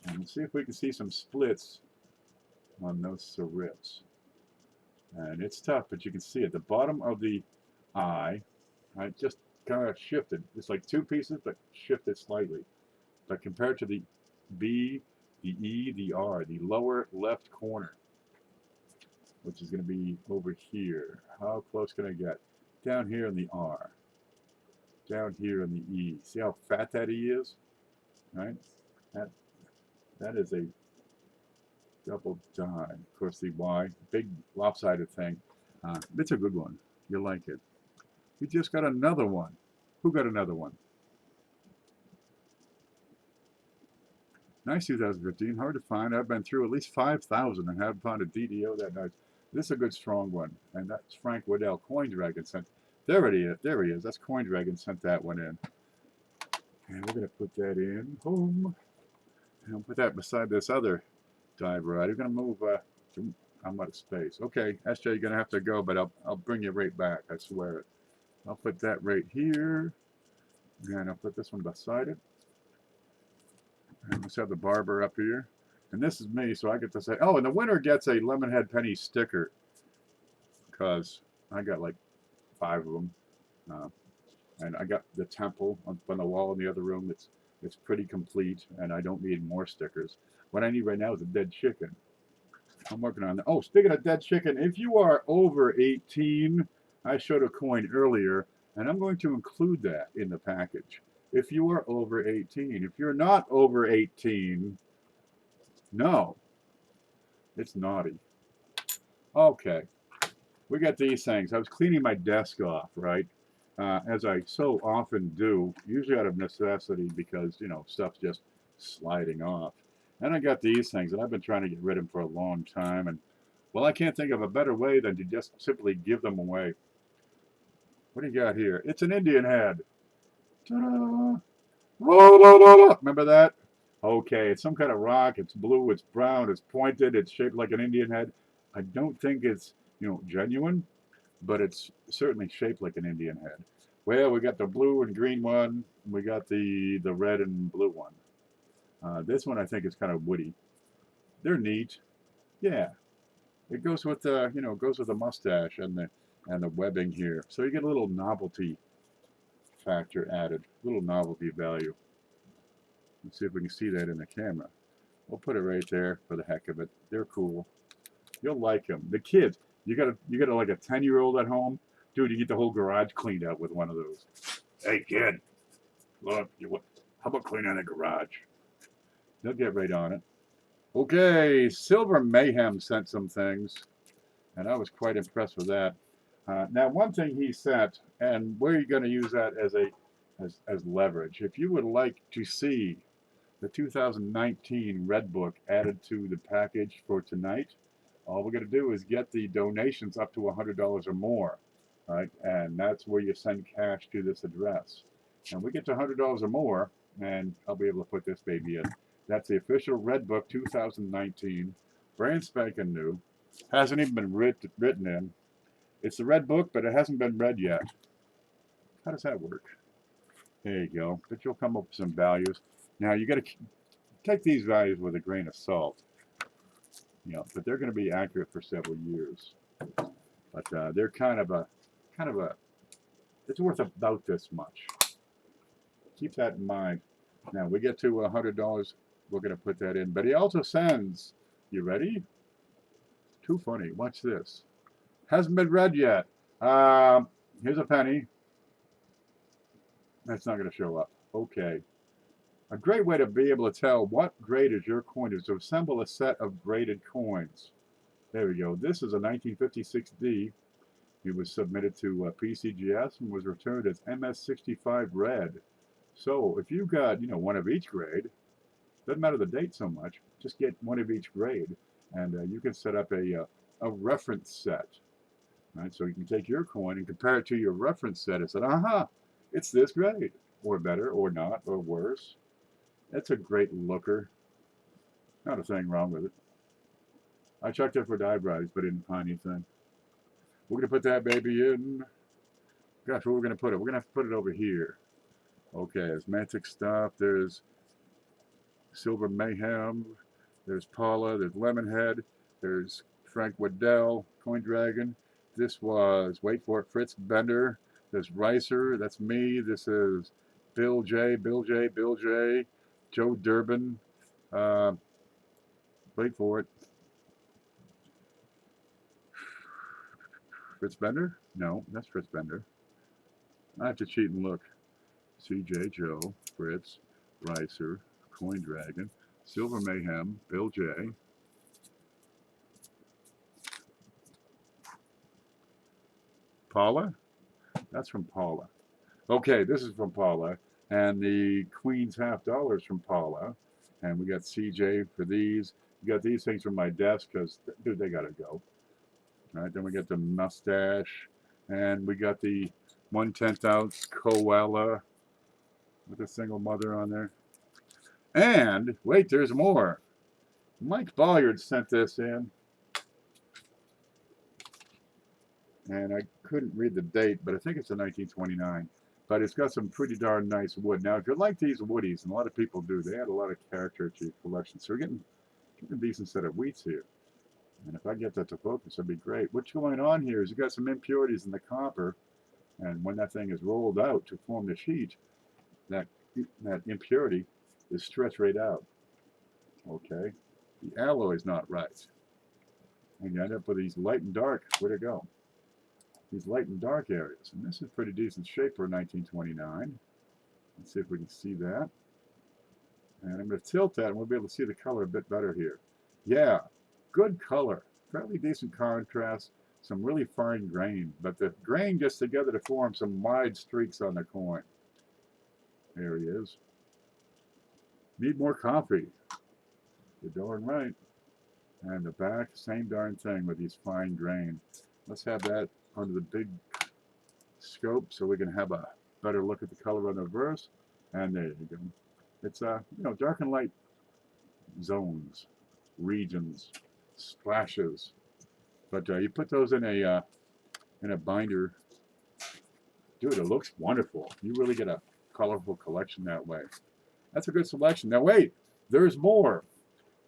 Speaker 1: And see if we can see some splits on those serifs. And it's tough, but you can see at the bottom of the eye, right, just kind of shifted. It's like 2 pieces, but shifted slightly. But compared to the B, the E, the R, the lower left corner, which is going to be over here. How close can I get? Down here in the R. Down here in the E. See how fat that E is? Right? That is a double die. Of course, the Y, big lopsided thing. It's a good one. You'll like it. We just got another one. Who got another one? Nice 2015. Hard to find. I've been through at least 5,000 and haven't found a DDO that nice. This is a good strong one. And that's Frank Waddell. Coin Dragon sent. There it is. There he is. That's Coin Dragon sent that one in. And we're going to put that in. Boom. And we'll put that beside this other die variety. We're going to move. I'm out of space. Okay, SJ, you're going to have to go, but I'll bring you right back. I swear it. I'll put that right here. And I'll put this one beside it. And let's have the barber up here. And this is me, so I get to say, oh, and the winner gets a Lemonhead Penny sticker. Because I got like 5 of them. And I got the temple on the wall in the other room. It's pretty complete, and I don't need more stickers. What I need right now is a dead chicken. I'm working on that. Oh, speaking of dead chicken, if you are over 18, I showed a coin earlier, and I'm going to include that in the package. If you are over 18. If you're not over 18, no. It's naughty. Okay. We got these things. I was cleaning my desk off, right? As I so often do, usually out of necessity because, stuff's just sliding off. And I got these things, and I've been trying to get rid of them for a long time. And well, I can't think of a better way than to just simply give them away. What do you got here? It's an Indian head. Ta-da! Remember that? Okay, it's some kind of rock. It's blue. It's brown. It's pointed. It's shaped like an Indian head. I don't think it's genuine, but it's certainly shaped like an Indian head. Well, we got the blue and green one. We got the red and blue one. This one I think is kind of woody. They're neat. Yeah, it goes with the goes with the mustache and the webbing here. So you get a little novelty factor added, a little novelty value. Let's see if we can see that in the camera. We'll put it right there for the heck of it. They're cool. You'll like them. The kids, you got like a 10-year-old at home, dude. You get the whole garage cleaned out with one of those. Hey kid, look, how about cleaning the garage? They'll get right on it. Okay, Silver Mayhem sent some things, and I was quite impressed with that. Now, one thing he sent, and we're going to use that as leverage. If you would like to see the 2019 Red Book added to the package for tonight, all we're going to do is get the donations up to $100 or more, right? And that's where you send cash to this address. And we get to $100 or more, and I'll be able to put this baby in. That's the official Red Book 2019, brand spanking new. Hasn't even been written in. It's the Red Book, but it hasn't been read yet. How does that work? There you go. But you'll come up with some values. Now you got to take these values with a grain of salt. But they're going to be accurate for several years. But they're kind of a, it's worth about this much. Keep that in mind. Now we get to $100. We're going to put that in. But he also sends. You ready? Too funny. Watch this. Hasn't been read yet. Here's a penny. That's not going to show up. Okay. A great way to be able to tell what grade is your coin is to assemble a set of graded coins. There we go. This is a 1956D. It was submitted to PCGS and was returned as MS65 red. So if you got one of each grade, doesn't matter the date so much. Just get one of each grade, and you can set up a reference set. Right, so you can take your coin and compare it to your reference set and say, aha, it's this grade, or better, or not, or worse. That's a great looker. Not a thing wrong with it. I checked it for die bribes, but didn't find anything. We're going to put that baby in. Gosh, where we're going to put it? We're going to have to put it over here. Okay, there's Mantic stuff. There's Silver Mayhem. There's Paula. There's Lemonhead. There's Frank Waddell, Coin Dragon. This was, wait for it, Fritz Bender. There's Ricer. That's me. This is Bill J. Joe Durbin. Wait for it. Fritz Bender? No, that's Fritz Bender. I have to cheat and look. CJ, Joe, Fritz, Ricer, Coin Dragon, Silver Mayhem, Bill J. Paula? That's from Paula. Okay, this is from Paula. And the Queen's half dollar is from Paula. And we got CJ for these. We got these things from my desk because, dude, they got to go. All right, then we got the mustache. And we got the 1/10 ounce koala with a single mother on there. And, wait, there's more. Mike Bolliard sent this in. And I couldn't read the date, but I think it's a 1929. But it's got some pretty darn nice wood. Now, if you like these woodies, and a lot of people do, they add a lot of character to your collection. So we're getting a decent set of wheats here. And if I get that to focus, that'd be great. What's going on here is you got some impurities in the copper, and when that thing is rolled out to form the sheet, that impurity is stretched right out. Okay? The alloy is not right. And you end up with these light and dark. Where'd it go? These light and dark areas. And this is pretty decent shape for 1929. Let's see if we can see that. And I'm going to tilt that and we'll be able to see the color a bit better here. Yeah, good color. Fairly decent contrast. Some really fine grain. But the grain gets together to form some wide streaks on the coin. There he is. Need more coffee. You're darn right. And the back, same darn thing with these fine grain. Let's have that under the big scope so we can have a better look at the color on the reverse. And there you go. It's dark and light zones, regions, splashes. But you put those in a binder, dude. It looks wonderful. You really get a colorful collection that way. That's a good selection. Now wait, there's more.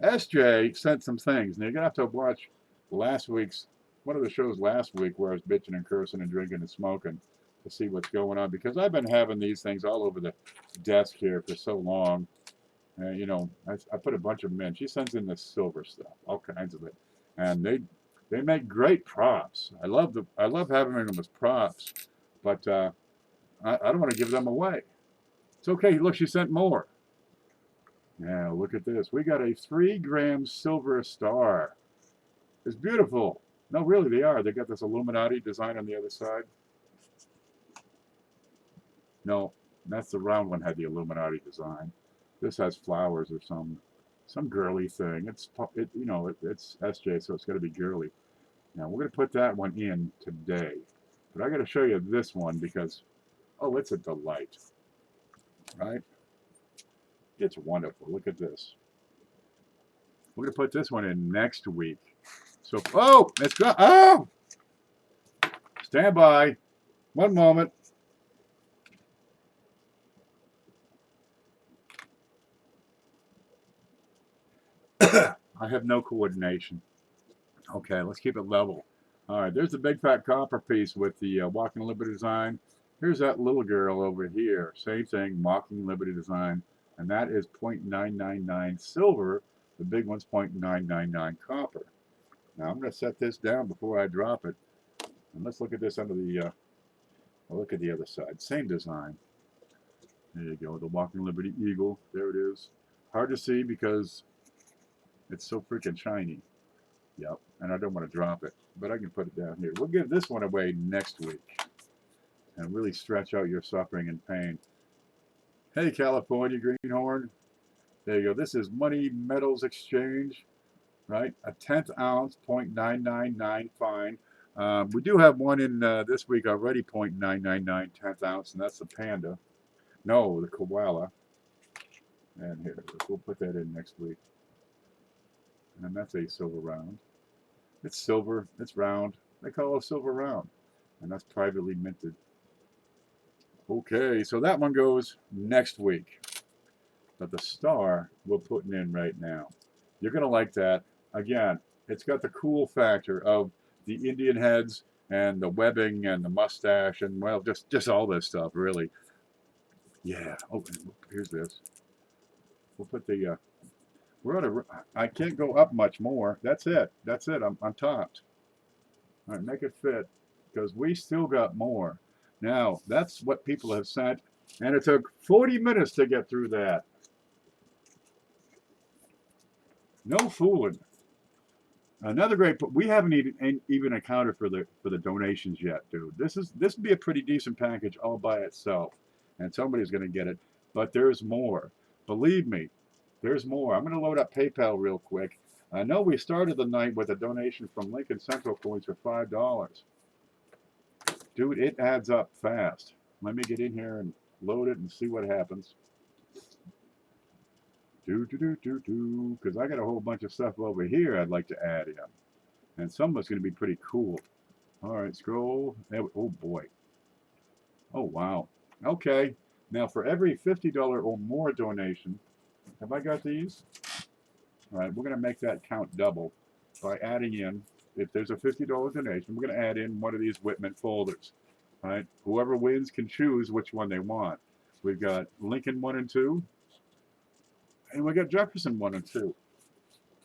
Speaker 1: SJ sent some things. Now you're gonna have to watch one of the shows last week where I was bitching and cursing and drinking and smoking to see what's going on, because I've been having these things all over the desk here for so long. I put a bunch of them in. She sends in this silver stuff, all kinds of it, and they make great props. I love having them as props, but I don't want to give them away. It's okay. Look, she sent more. Now look at this. We got a 3-gram silver star. It's beautiful. No, really, they are. They got this Illuminati design on the other side. No, that's the round one had the Illuminati design. This has flowers or some girly thing. It's SJ, so it's got to be girly. Now we're going to put that one in today, but I got to show you this one because, oh, it's a delight, right? It's wonderful. Look at this. We're going to put this one in next week. So, oh, let's go. Oh, stand by. One moment. I have no coordination. Okay, let's keep it level. All right, there's the big fat copper piece with the Walking Liberty design. Here's that little girl over here. Same thing, Walking Liberty design. And that is 0.999 silver. The big one's 0.999 copper. Now I'm going to set this down before I drop it. And let's look at this under the, I'll look at the other side. Same design. There you go, the Walking Liberty Eagle. There it is. Hard to see because it's so freaking shiny. Yep, and I don't want to drop it, but I can put it down here. We'll give this one away next week and really stretch out your suffering and pain. Hey, California Greenhorn. There you go. This is Money Metals Exchange, right? A 10th ounce, 0.999 fine. We do have one in this week already, 0.999 10th ounce, and that's the Panda. No, the Koala. And here, we'll put that in next week. And that's a silver round. It's silver, it's round. They call it a silver round. And that's privately minted. Okay, so that one goes next week. But the star we're putting in right now. You're going to like that. Again, it's got the cool factor of the Indian heads and the webbing and the mustache and, well, just all this stuff, really. Yeah. Oh, here's this. We'll put the... I can't go up much more. That's it. That's it. I'm topped. All right, make it fit because we still got more. Now, that's what people have sent, and it took 40 minutes to get through that. No fooling. Another great. We haven't even accounted for the donations yet, dude. This would be a pretty decent package all by itself, and somebody's going to get it. But there's more. Believe me. There's more. I'm going to load up PayPal real quick. I know we started the night with a donation from Lincoln Central Coins for $5. Dude, it adds up fast. Let me get in here and load it and see what happens. Because I got a whole bunch of stuff over here I'd like to add in. And some of it's going to be pretty cool. All right, scroll. Oh, boy. Oh, wow. Okay. Now, for every $50 or more donation, have I got these? All right, we're going to make that count double by adding in, if there's a $50 donation, we're going to add in one of these Whitman folders. All right, whoever wins can choose which one they want. We've got Lincoln 1 and 2, and we got Jefferson 1 and 2.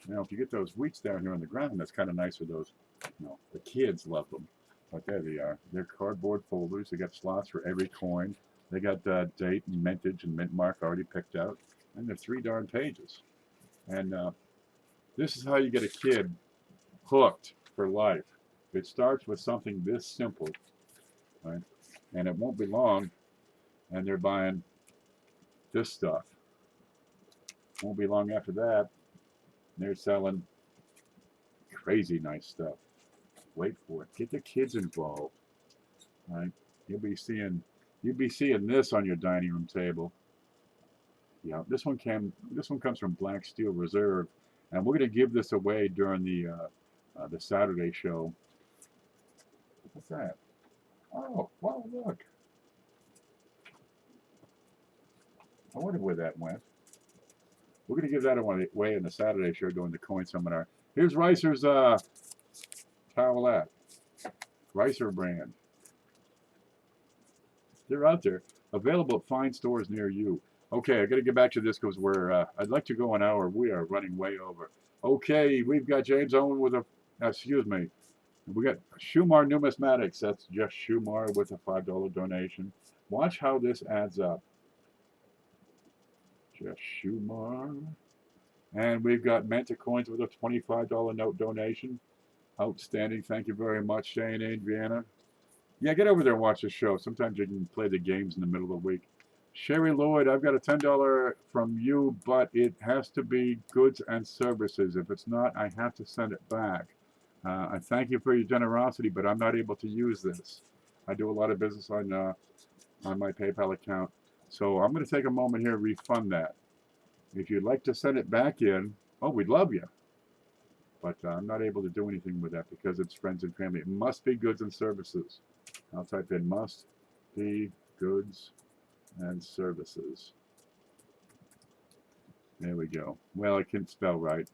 Speaker 1: Now, if you get those wheats down here on the ground, that's kind of nice for those, the kids love them. But there they are. They're cardboard folders. They got slots for every coin. They got date and mintage and mint mark already picked out. And they're 3 darn pages. And this is how you get a kid hooked for life. It starts with something this simple, right? And it won't be long, and they're buying this stuff. Won't be long after that, They're selling crazy nice stuff. Wait for it. Get the kids involved. Right? You'll be seeing this on your dining room table. Yeah, this one comes from Black Steel Reserve, and we're going to give this away during the Saturday show. What's that? Oh, wow, look. I wonder where that went. We're going to give that away in the Saturday show during the coin seminar. Here's Ricer's towelette. Ricer brand. They're out there. Available at fine stores near you. Okay, I got to get back to this because I'd like to go an hour. We are running way over. Okay, we've got James Owen with a, excuse me. We got Shumar Numismatics. That's just Shumar with a $5 donation. Watch how this adds up. Just Shumar. And we've got Manta Coins with a $25 note donation. Outstanding. Thank you very much, Shane and Adriana. Yeah, get over there and watch the show. Sometimes you can play the games in the middle of the week. Sherry Lloyd, I've got a $10 from you, but it has to be goods and services. If it's not, I have to send it back. I thank you for your generosity, but I'm not able to use this. I do a lot of business on my PayPal account. So I'm going to take a moment here and refund that. If you'd like to send it back in, oh, we'd love you. But I'm not able to do anything with that because it's friends and family. It must be goods and services. I'll type in must be goods and services. There we go. Well, I can't spell right.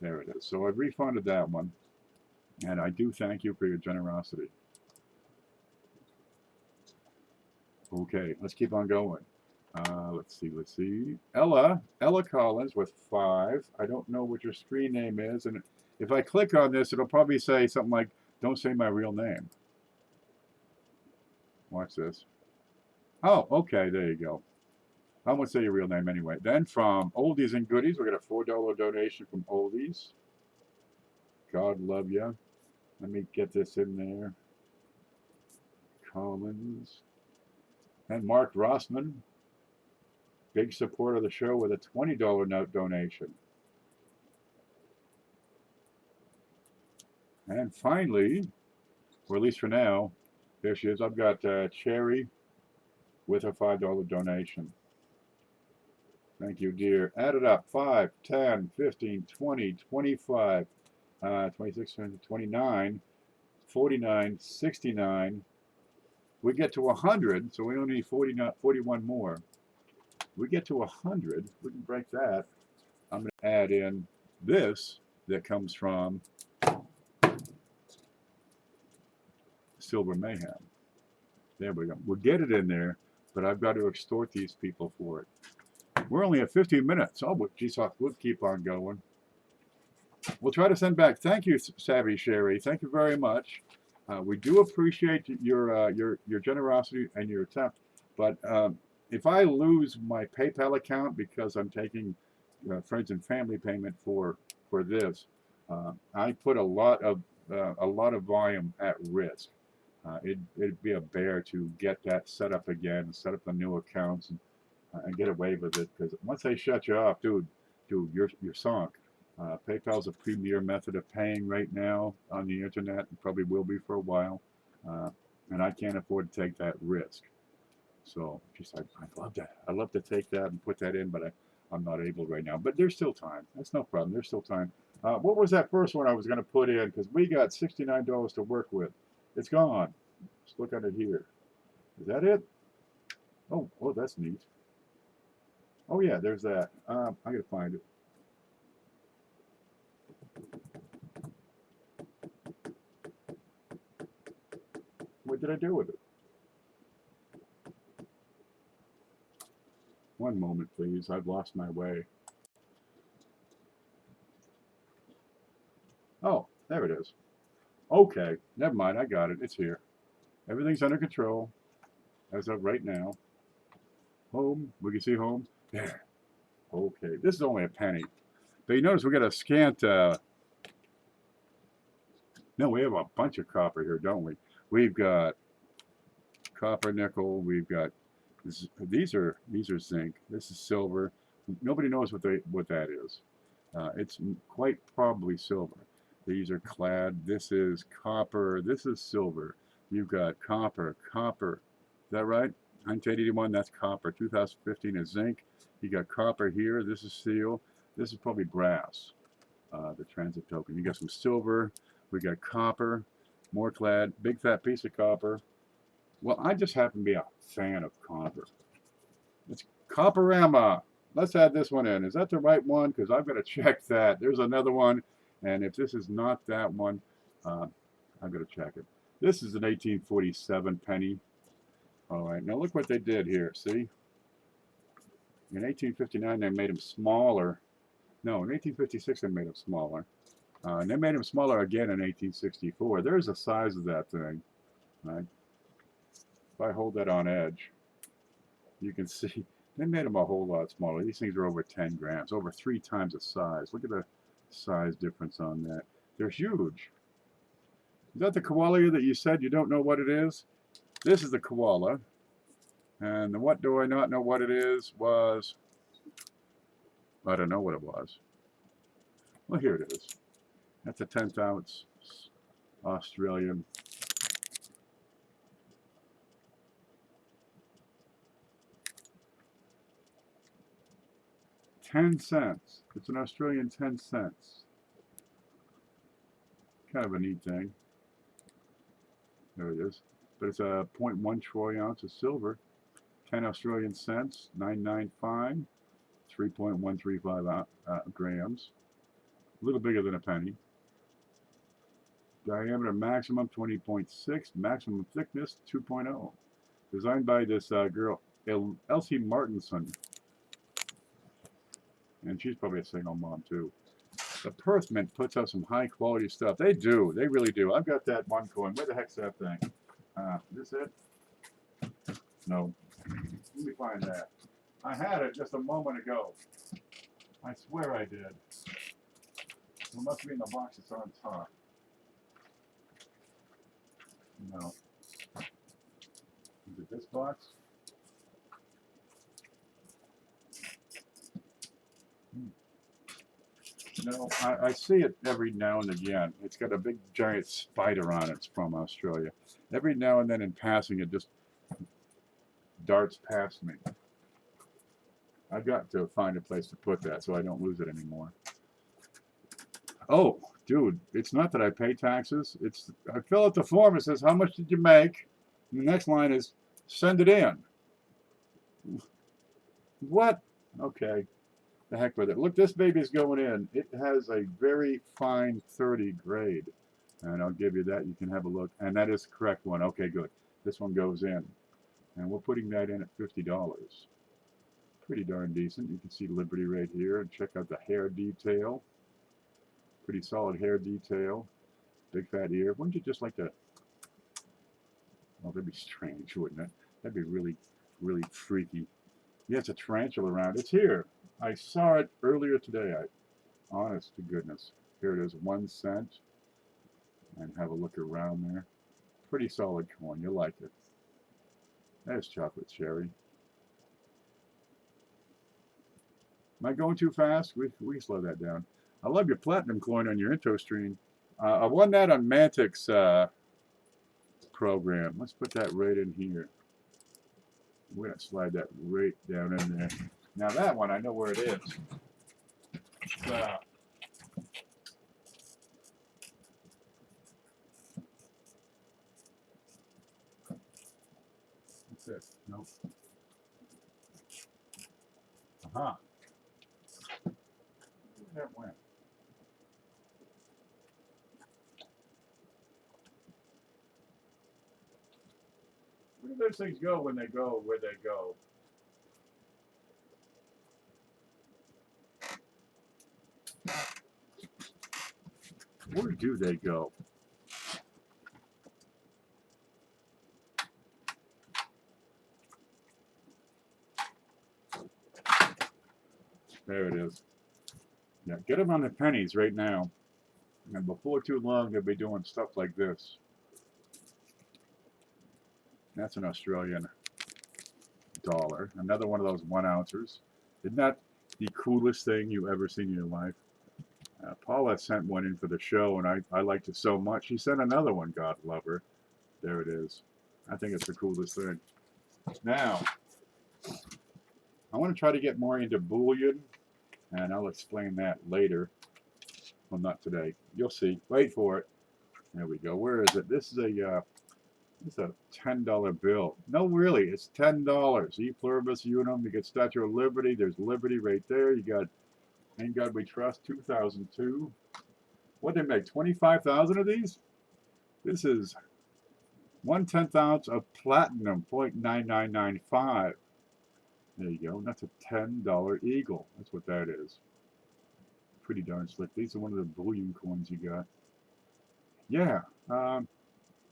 Speaker 1: There it is. So I've refunded that one. And I do thank you for your generosity. Okay, let's keep on going. Let's see. Ella Collins with 5. I don't know what your screen name is. And if I click on this, it'll probably say something like, don't say my real name. Watch this. Oh, okay, there you go. I won't say your real name anyway. Then from Oldies and Goodies, we got a $4 donation from Oldies. God love you. Let me get this in there. Collins. And Mark Rossman, big supporter of the show with a $20 note donation. And finally, or at least for now, there she is. I've got Cherry with a $5 donation. Thank you, dear. Add it up. 5, 10, 15, 20, 25, 26, 29, 49, 69. We get to 100, so we only need 41 more. We get to 100, we can break that. I'm going to add in this that comes from Silver Mayhem. There we go. We'll get it in there, but I've got to extort these people for it. We're only at 15 minutes. Oh, geez, we'll keep on going. We'll try to send back. Thank you, Savvy Sherry. Thank you very much. We do appreciate your generosity and your attempt. But if I lose my PayPal account because I'm taking friends and family payment for this, I put a lot of volume at risk. It'd be a bear to get that set up again, set up the new accounts, and get away with it. Because once they shut you off, dude, you're sunk. PayPal's a premier method of paying right now on the internet, and probably will be for a while. And I can't afford to take that risk. So, just I love that. I love to take that and put that in, but I'm not able right now. But there's still time. That's no problem. There's still time. What was that first one I was going to put in? Because we got $69 to work with. It's gone. Let's look at it here. Is that it? Oh, that's neat. Oh yeah, there's that. I gotta find it. What did I do with it? One moment, please. I've lost my way. Oh, there it is. Okay, never mind. I got it. It's here. Everything's under control as of right now. Home. We can see home. There. Okay. This is only a penny. But you notice we got a scant... No, we have a bunch of copper here, don't we? We've got copper, nickel. We've got... These are zinc. This is silver. Nobody knows what that is. It's quite probably silver. These are clad. This is copper. This is silver. You've got copper, copper. Is that right? 1981, that's copper. 2015 is zinc. You got copper here. This is steel. This is probably brass, the transit token. You got some silver. We got copper, more clad, big fat piece of copper. Well, I just happen to be a fan of copper. It's Copperama. Let's add this one in. Is that the right one? Because I've got to check that. There's another one. And if this is not that one, I've got to check it. This is an 1847 penny. All right. Now look what they did here. See? In 1859, they made them smaller. No, in 1856, they made them smaller. And they made them smaller again in 1864. There's the size of that thing. Right? If I hold that on edge, you can see they made them a whole lot smaller. These things are over 10 grams, over 3 times the size. Look at the size difference on that. They're huge. Is that the koala that you said you don't know what it is? This is the koala. And the what do I not know what it is was, I don't know what it was. Well, here it is. That's a 10th ounce Australian. $0.10. It's an Australian 10 cents. Kind of a neat thing. There it is. But it's a 0.1 troy ounce of silver. 10 Australian cents. 995. 3.135 grams. A little bigger than a penny. Diameter maximum 20.6. Maximum thickness 2.0. Designed by this girl, Elsie Martinson. And she's probably a single mom too. The Perth Mint puts out some high quality stuff. They do. They really do. I've got that one coin. Where the heck's that thing? Is this it? No. Let me find that. I had it just a moment ago. I swear I did. It must be in the box that's on top. No. Is it this box? No, I see it every now and again. It's got a big giant spider on it. It's from Australia. Every now and then in passing, it just darts past me. I've got to find a place to put that so I don't lose it anymore. Oh, dude, it's not that I pay taxes. It's I fill out the form. It says, how much did you make? And the next line is, send it in. What? Okay. The heck with it. Look, this baby's going in. It has a very fine 30 grade. And I'll give you that. You can have a look. And that is the correct one. Okay, good. This one goes in. And we're putting that in at $50. Pretty darn decent. You can see Liberty right here. And check out the hair detail. Pretty solid hair detail. Big fat ear. Wouldn't you just like to... Well, that'd be strange, wouldn't it? That'd be really, really freaky. Yes, a tarantula around. It's here. I saw it earlier today. Honest to goodness. Here it is, 1 cent. And have a look around there. Pretty solid coin. You'll like it. There's chocolate cherry. Am I going too fast? We slow that down. I love your platinum coin on your intro stream. I won that on Mantic's program. Let's put that right in here. We're going to slide that right down in there. Now that one, I know where it is. What's this? Nope. Aha. Where that went? Where do those things go when they go where they go? Where do they go? There it is. Yeah, get them on the pennies right now. And before too long, they'll be doing stuff like this. That's an Australian dollar. Another one of those 1 ouncers. Isn't that the coolest thing you've ever seen in your life? Paula sent one in for the show, and I liked it so much. She sent another one, God love her. There it is. I think it's the coolest thing. Now, I want to try to get more into Boolean, and I'll explain that later. Well, not today. You'll see. Wait for it. There we go. Where is it? This is a $10 bill. No, really, it's $10. E pluribus unum. You get Statue of Liberty. There's Liberty right there. You got In God We Trust 2002. What they make? 25,000 of these? This is 1/10 ounce of platinum, 0.9995. There you go. That's a $10 eagle. That's what that is. Pretty darn slick. These are one of the bullion coins you got. Yeah.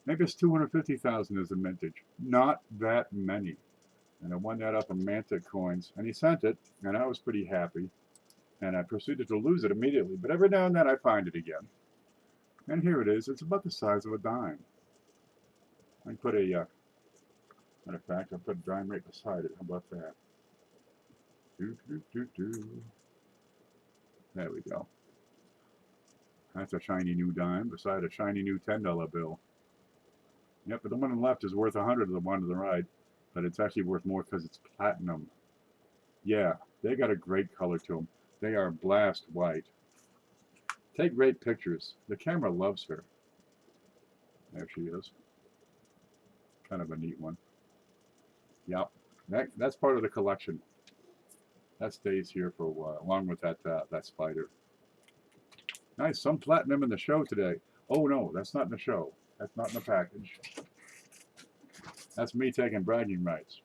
Speaker 1: Maybe it's 250,000 as a mintage. Not that many. And I won that up in Manta coins. And he sent it, and I was pretty happy. And I proceeded to lose it immediately. But every now and then I find it again. And here it is. It's about the size of a dime. I put a, matter of fact, I'll put a dime right beside it. How about that? There we go. That's a shiny new dime beside a shiny new $10 bill. Yep, but the one on the left is worth 100 of the one to the right, but it's actually worth more because it's platinum. Yeah, they got a great color to them. They are blast white. Take great pictures. The camera loves her. There she is. Kind of a neat one. Yep, that's part of the collection. That stays here for a while, along with that spider. Nice, some platinum in the show today. Oh no, that's not in the show. That's not in the package. That's me taking bragging rights.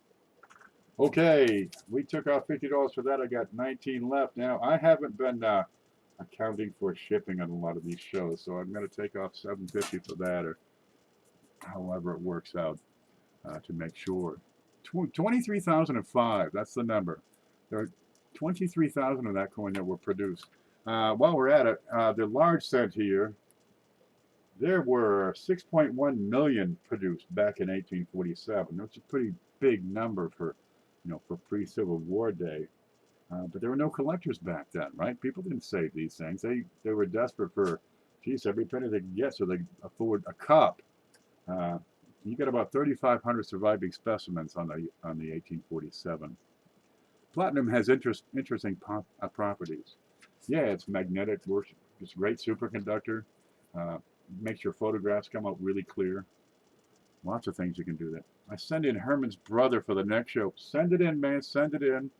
Speaker 1: Okay, we took off $50 for that. I got 19 left. Now, I haven't been accounting for shipping on a lot of these shows, so I'm going to take off $7.50 for that, or however it works out to make sure. 23,005, that's the number. There are 23,000 of that coin that were produced. While we're at it, the large cent here, there were 6.1 million produced back in 1847. That's a pretty big number for, for pre-Civil War day. But there were no collectors back then, right? People didn't save these things. They were desperate for, geez, every penny they could get so they could afford a cup. You got about 3,500 surviving specimens on the 1847. Platinum has interesting properties. Yeah, it's magnetic. It's a great superconductor. Makes your photographs come out really clear. Lots of things you can do that. I send in Herman's brother for the next show. Send it in, man. Send it in.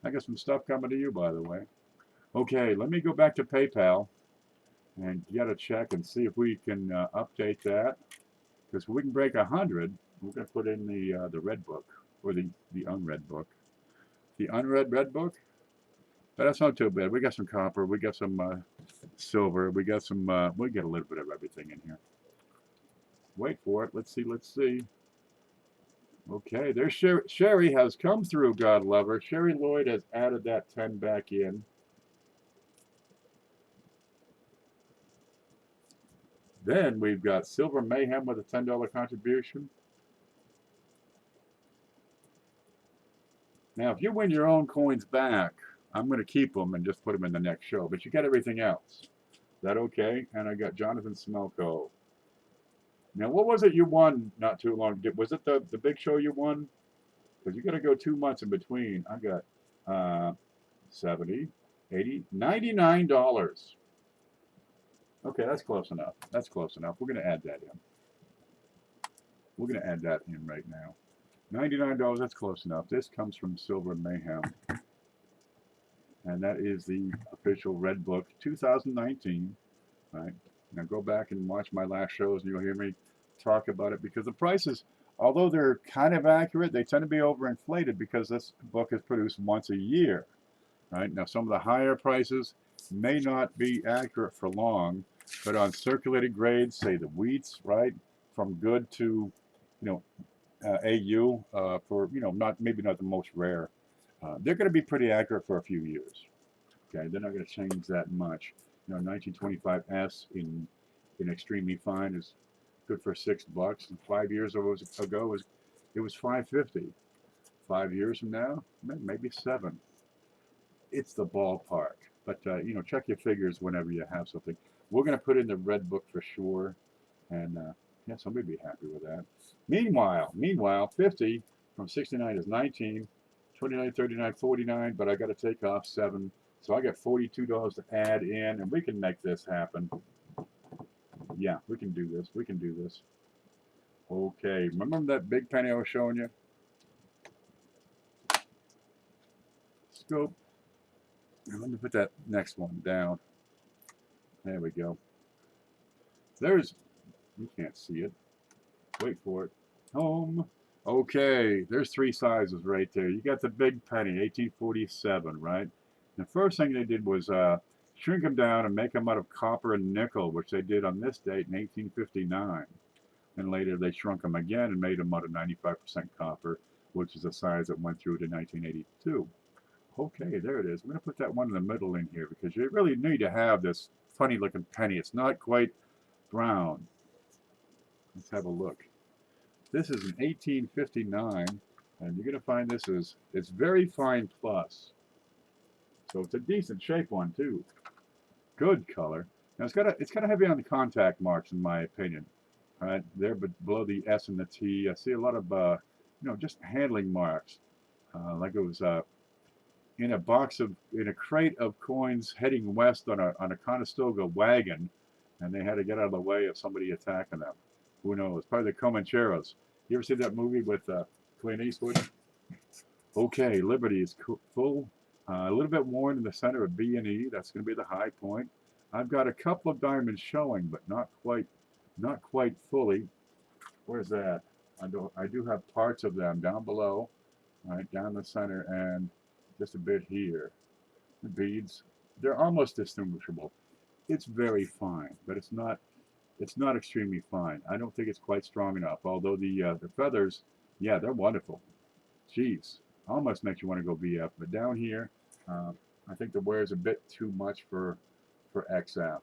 Speaker 1: I got some stuff coming to you, by the way. Okay, let me go back to PayPal and get a check and see if we can update that. Because if we can break 100, we're going to put in the red book, or the unread book. The unread red book? But that's not too bad. We got some copper. We got some silver. We got some, we get a little bit of everything in here. Wait for it. Let's see. Okay, there's Sherry has come through, God love her. Sherry Lloyd has added that 10 back in. Then we've got Silver Mayhem with a $10 contribution. Now, if you win your own coins back, I'm going to keep them and just put them in the next show. But you got everything else. Is that okay? And I got Jonathan Smelko. Now, what was it you won not too long ago? Was it the big show you won? Because you got to go 2 months in between. I got 70, 80, $99. Okay, that's close enough. That's close enough. We're going to add that in. We're going to add that in right now. $99, that's close enough. This comes from Silver Mayhem. And that is the official Red Book 2019. Right? Now go back and watch my last shows and you'll hear me talk about it, because the prices, although they're kind of accurate, they tend to be overinflated because this book is produced once a year. Right? Now some of the higher prices may not be accurate for long, but on circulated grades, say the wheats, right, from good to, AU, for, maybe not the most rare, they're going to be pretty accurate for a few years. Okay, they're not going to change that much. 1925S in extremely fine is good for $6, and 5 years ago it was $5.50. 5 years from now, maybe $7. It's the ballpark. But, you know, check your figures whenever you have something. We're going to put in the red book for sure. And, yeah, somebody be happy with that. Meanwhile, 50 from 69 is 19, 29, 39, 49, but I got to take off 7. So I got $42 to add in, and we can make this happen. Yeah, we can do this. We can do this. Okay, remember that big penny I was showing you? Scope. And let me put that next one down. There we go. There's, you can't see it. Wait for it. Home. Okay, there's 3 sizes right there. You got the big penny, 1847, right? The first thing they did was shrink them down and make them out of copper and nickel, which they did on this date in 1859. And later they shrunk them again and made them out of 95% copper, which is the size that went through to 1982. Okay, there it is. I'm going to put that one in the middle in here because you really need to have this funny looking penny. It's not quite brown. Let's have a look. This is an 1859, and you're going to find this is, it's very fine plus. So it's a decent shape one too. Good color. Now it's kind of heavy on the contact marks in my opinion. Right there, but below the S and the T, I see a lot of you know, just handling marks, like it was in a crate of coins heading west on a Conestoga wagon, and they had to get out of the way of somebody attacking them. Who knows? Probably the Comancheros. You ever see that movie with Clint Eastwood? Okay, Liberty is full. A little bit worn in the center of B and E. That's going to be the high point. I've got a couple of diamonds showing, but not quite fully. Where's that? I do have parts of them down below, right down the center, and just a bit here. The beads, they're almost distinguishable. It's very fine, but it's not extremely fine. I don't think it's quite strong enough. Although the feathers, yeah, they're wonderful. Jeez, almost makes you want to go BF. But down here, I think the wear is a bit too much for XF.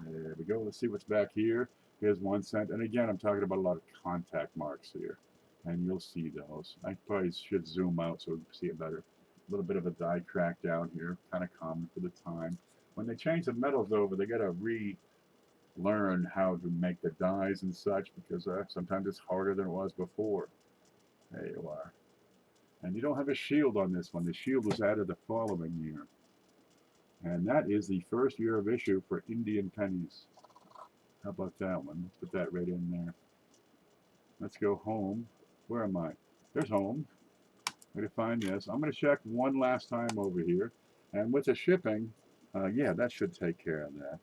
Speaker 1: There we go. Let's see what's back here. Here's 1 cent. And again, I'm talking about a lot of contact marks here. And you'll see those. I probably should zoom out so you can see it better. A little bit of a die crack down here. Kind of common for the time. When they change the metals over, they got to relearn how to make the dies and such, because sometimes it's harder than it was before. There you are. And you don't have a shield on this one. The shield was added the following year. And that is the first year of issue for Indian pennies. How about that one? Let's put that right in there. Let's go home. Where am I? There's home. Where to find this? I'm going to check one last time over here. And with the shipping, yeah, that should take care of that.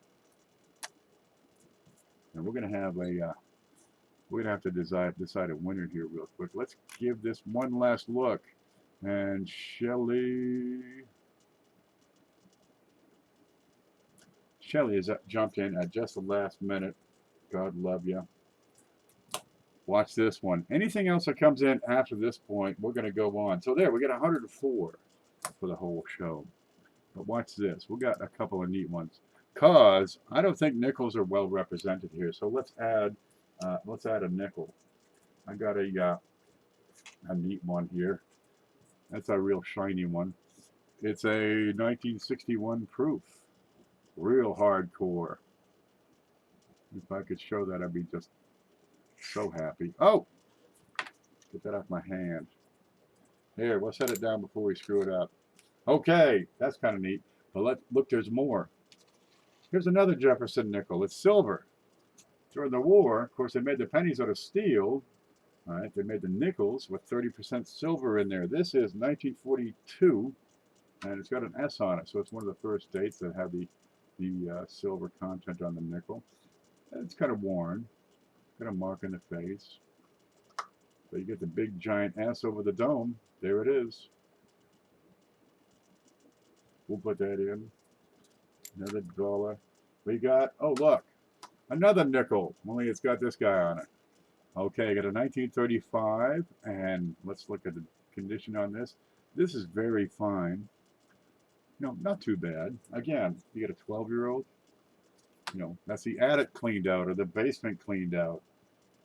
Speaker 1: And we're going to have to decide a winner here real quick. Let's give this one last look. And Shelly has jumped in at just the last minute. God love you. Watch this one. Anything else that comes in after this point, we're going to go on. So there, we got 104 for the whole show. But watch this. We got a couple of neat ones. Cause I don't think nickels are well represented here. So let's add a nickel. I got a neat one here. That's a real shiny one. It's a 1961 proof. Real hardcore. If I could show that, I'd be just so happy. Oh! Get that off my hand. Here, we'll set it down before we screw it up. Okay, that's kind of neat. But look, there's more. Here's another Jefferson nickel. It's silver. During the war, of course, they made the pennies out of steel. All right, they made the nickels with 30% silver in there. This is 1942, and it's got an S on it, so it's one of the first dates that have the silver content on the nickel. And it's kind of worn. Got a mark in the face. So you get the big giant S over the dome. There it is. We'll put that in. Another dollar. We got, oh look, another nickel. Only it's got this guy on it. Okay, I got a 1935, and let's look at the condition on this. This is very fine. You know, not too bad. Again, you get a 12-year-old. You know, that's the attic cleaned out or the basement cleaned out.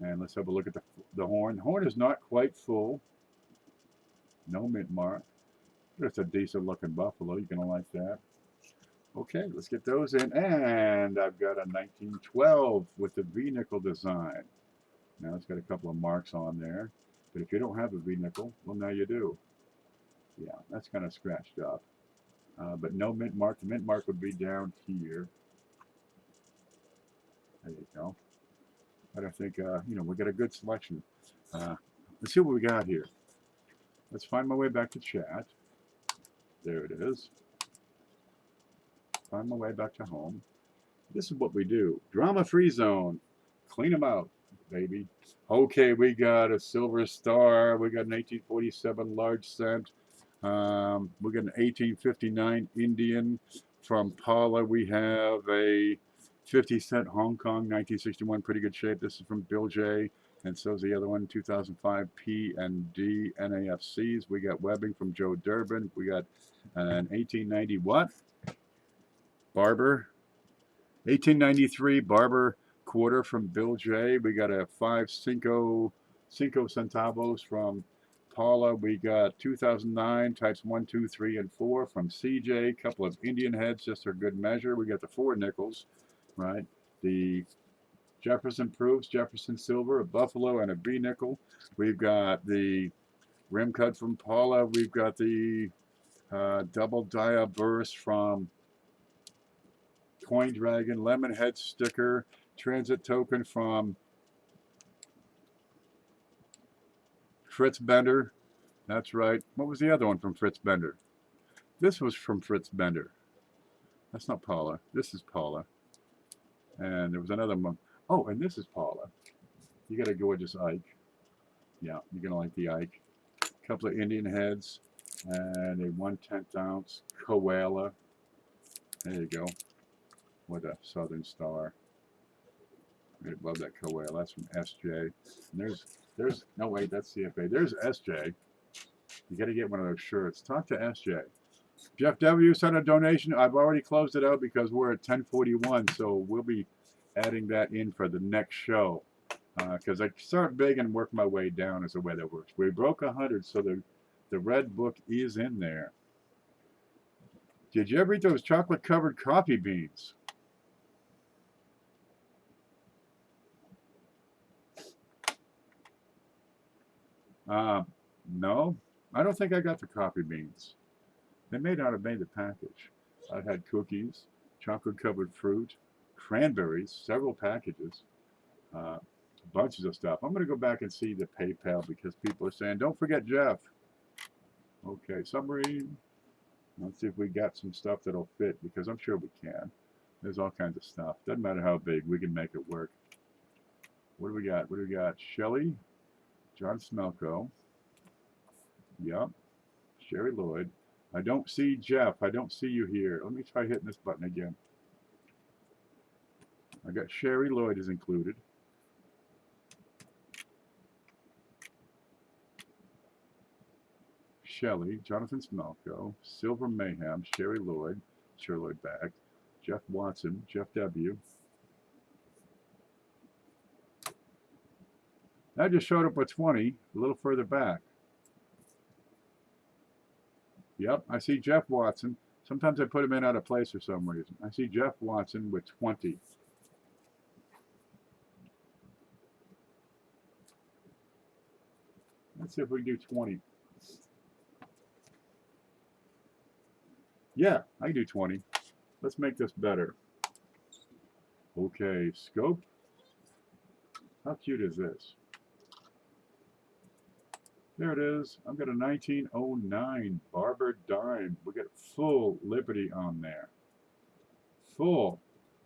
Speaker 1: And let's have a look at the horn. The horn is not quite full. No mint mark. That's a decent looking buffalo. You're going to like that. Okay, let's get those in. And I've got a 1912 with the V-nickel design. Now it's got a couple of marks on there. But if you don't have a V-nickel, well, now you do. Yeah, that's kind of scratched up. But no mint mark. The mint mark would be down here. There you go. But I think, we got a good selection. Let's see what we got here. Let's find my way back to chat. There it is. Find my way back to home. This is what we do. Drama-free zone. Clean them out, baby. Okay, we got a silver star. We got an 1847 large cent. We got an 1859 Indian. From Paula, we have a 50-cent Hong Kong, 1961, pretty good shape. This is from Bill J. And so is the other one, 2005 P and D NAFCs. We got webbing from Joe Durbin. We got an 1890 what? Barber. 1893 Barber quarter from Bill J. We got a 5 cinco centavos from Paula. We got 2009 types 1, 2, 3, and 4 from CJ. Couple of Indian heads, just for good measure. We got the 4 nickels, right? The Jefferson proofs, Jefferson silver, a buffalo, and a B nickel. We've got the rim cut from Paula. We've got the double dia burst from Coin Dragon, lemon head sticker, transit token from Fritz Bender. That's right. What was the other one from Fritz Bender? This was from Fritz Bender. That's not Paula. This is Paula. And there was another one. Oh, and this is Paula. You got a gorgeous Ike. Yeah, you're going to like the Ike. A couple of Indian heads and a 1/10 ounce koala. There you go. With a Southern Star. I love that koala. That's from SJ. And there's no wait, that's CFA. There's SJ. You got to get one of those shirts. Talk to SJ. Jeff W. sent a donation. I've already closed it out because we're at 10:41, so we'll be adding that in for the next show. Because I start big and work my way down as the way that works. We broke 100, so the red book is in there. Did you ever eat those chocolate-covered coffee beans? No, I don't think I got the coffee beans. They may not have made the package. I had cookies, chocolate-covered fruit, cranberries, several packages, bunches of stuff. I'm going to go back and see the PayPal because people are saying, don't forget Jeff. Okay, submarine. Let's see if we got some stuff that'll fit because I'm sure we can. There's all kinds of stuff. Doesn't matter how big, we can make it work. What do we got? What do we got? Shelley, John Smelko. Yep. Sherry Lloyd. I don't see Jeff. I don't see you here. Let me try hitting this button again. I got Sherry Lloyd is included. Shelley, Jonathan Smelko, Silver Mayhem, Sherry Lloyd back, Jeff Watson, Jeff W. That just showed up with 20, a little further back. Yep, I see Jeff Watson. Sometimes I put him in out of place for some reason. I see Jeff Watson with 20. Let's see if we can do 20. Yeah, I can do 20. Let's make this better. Okay, scope. How cute is this? There it is. I've got a 1909 Barber dime. We got full Liberty on there. Full.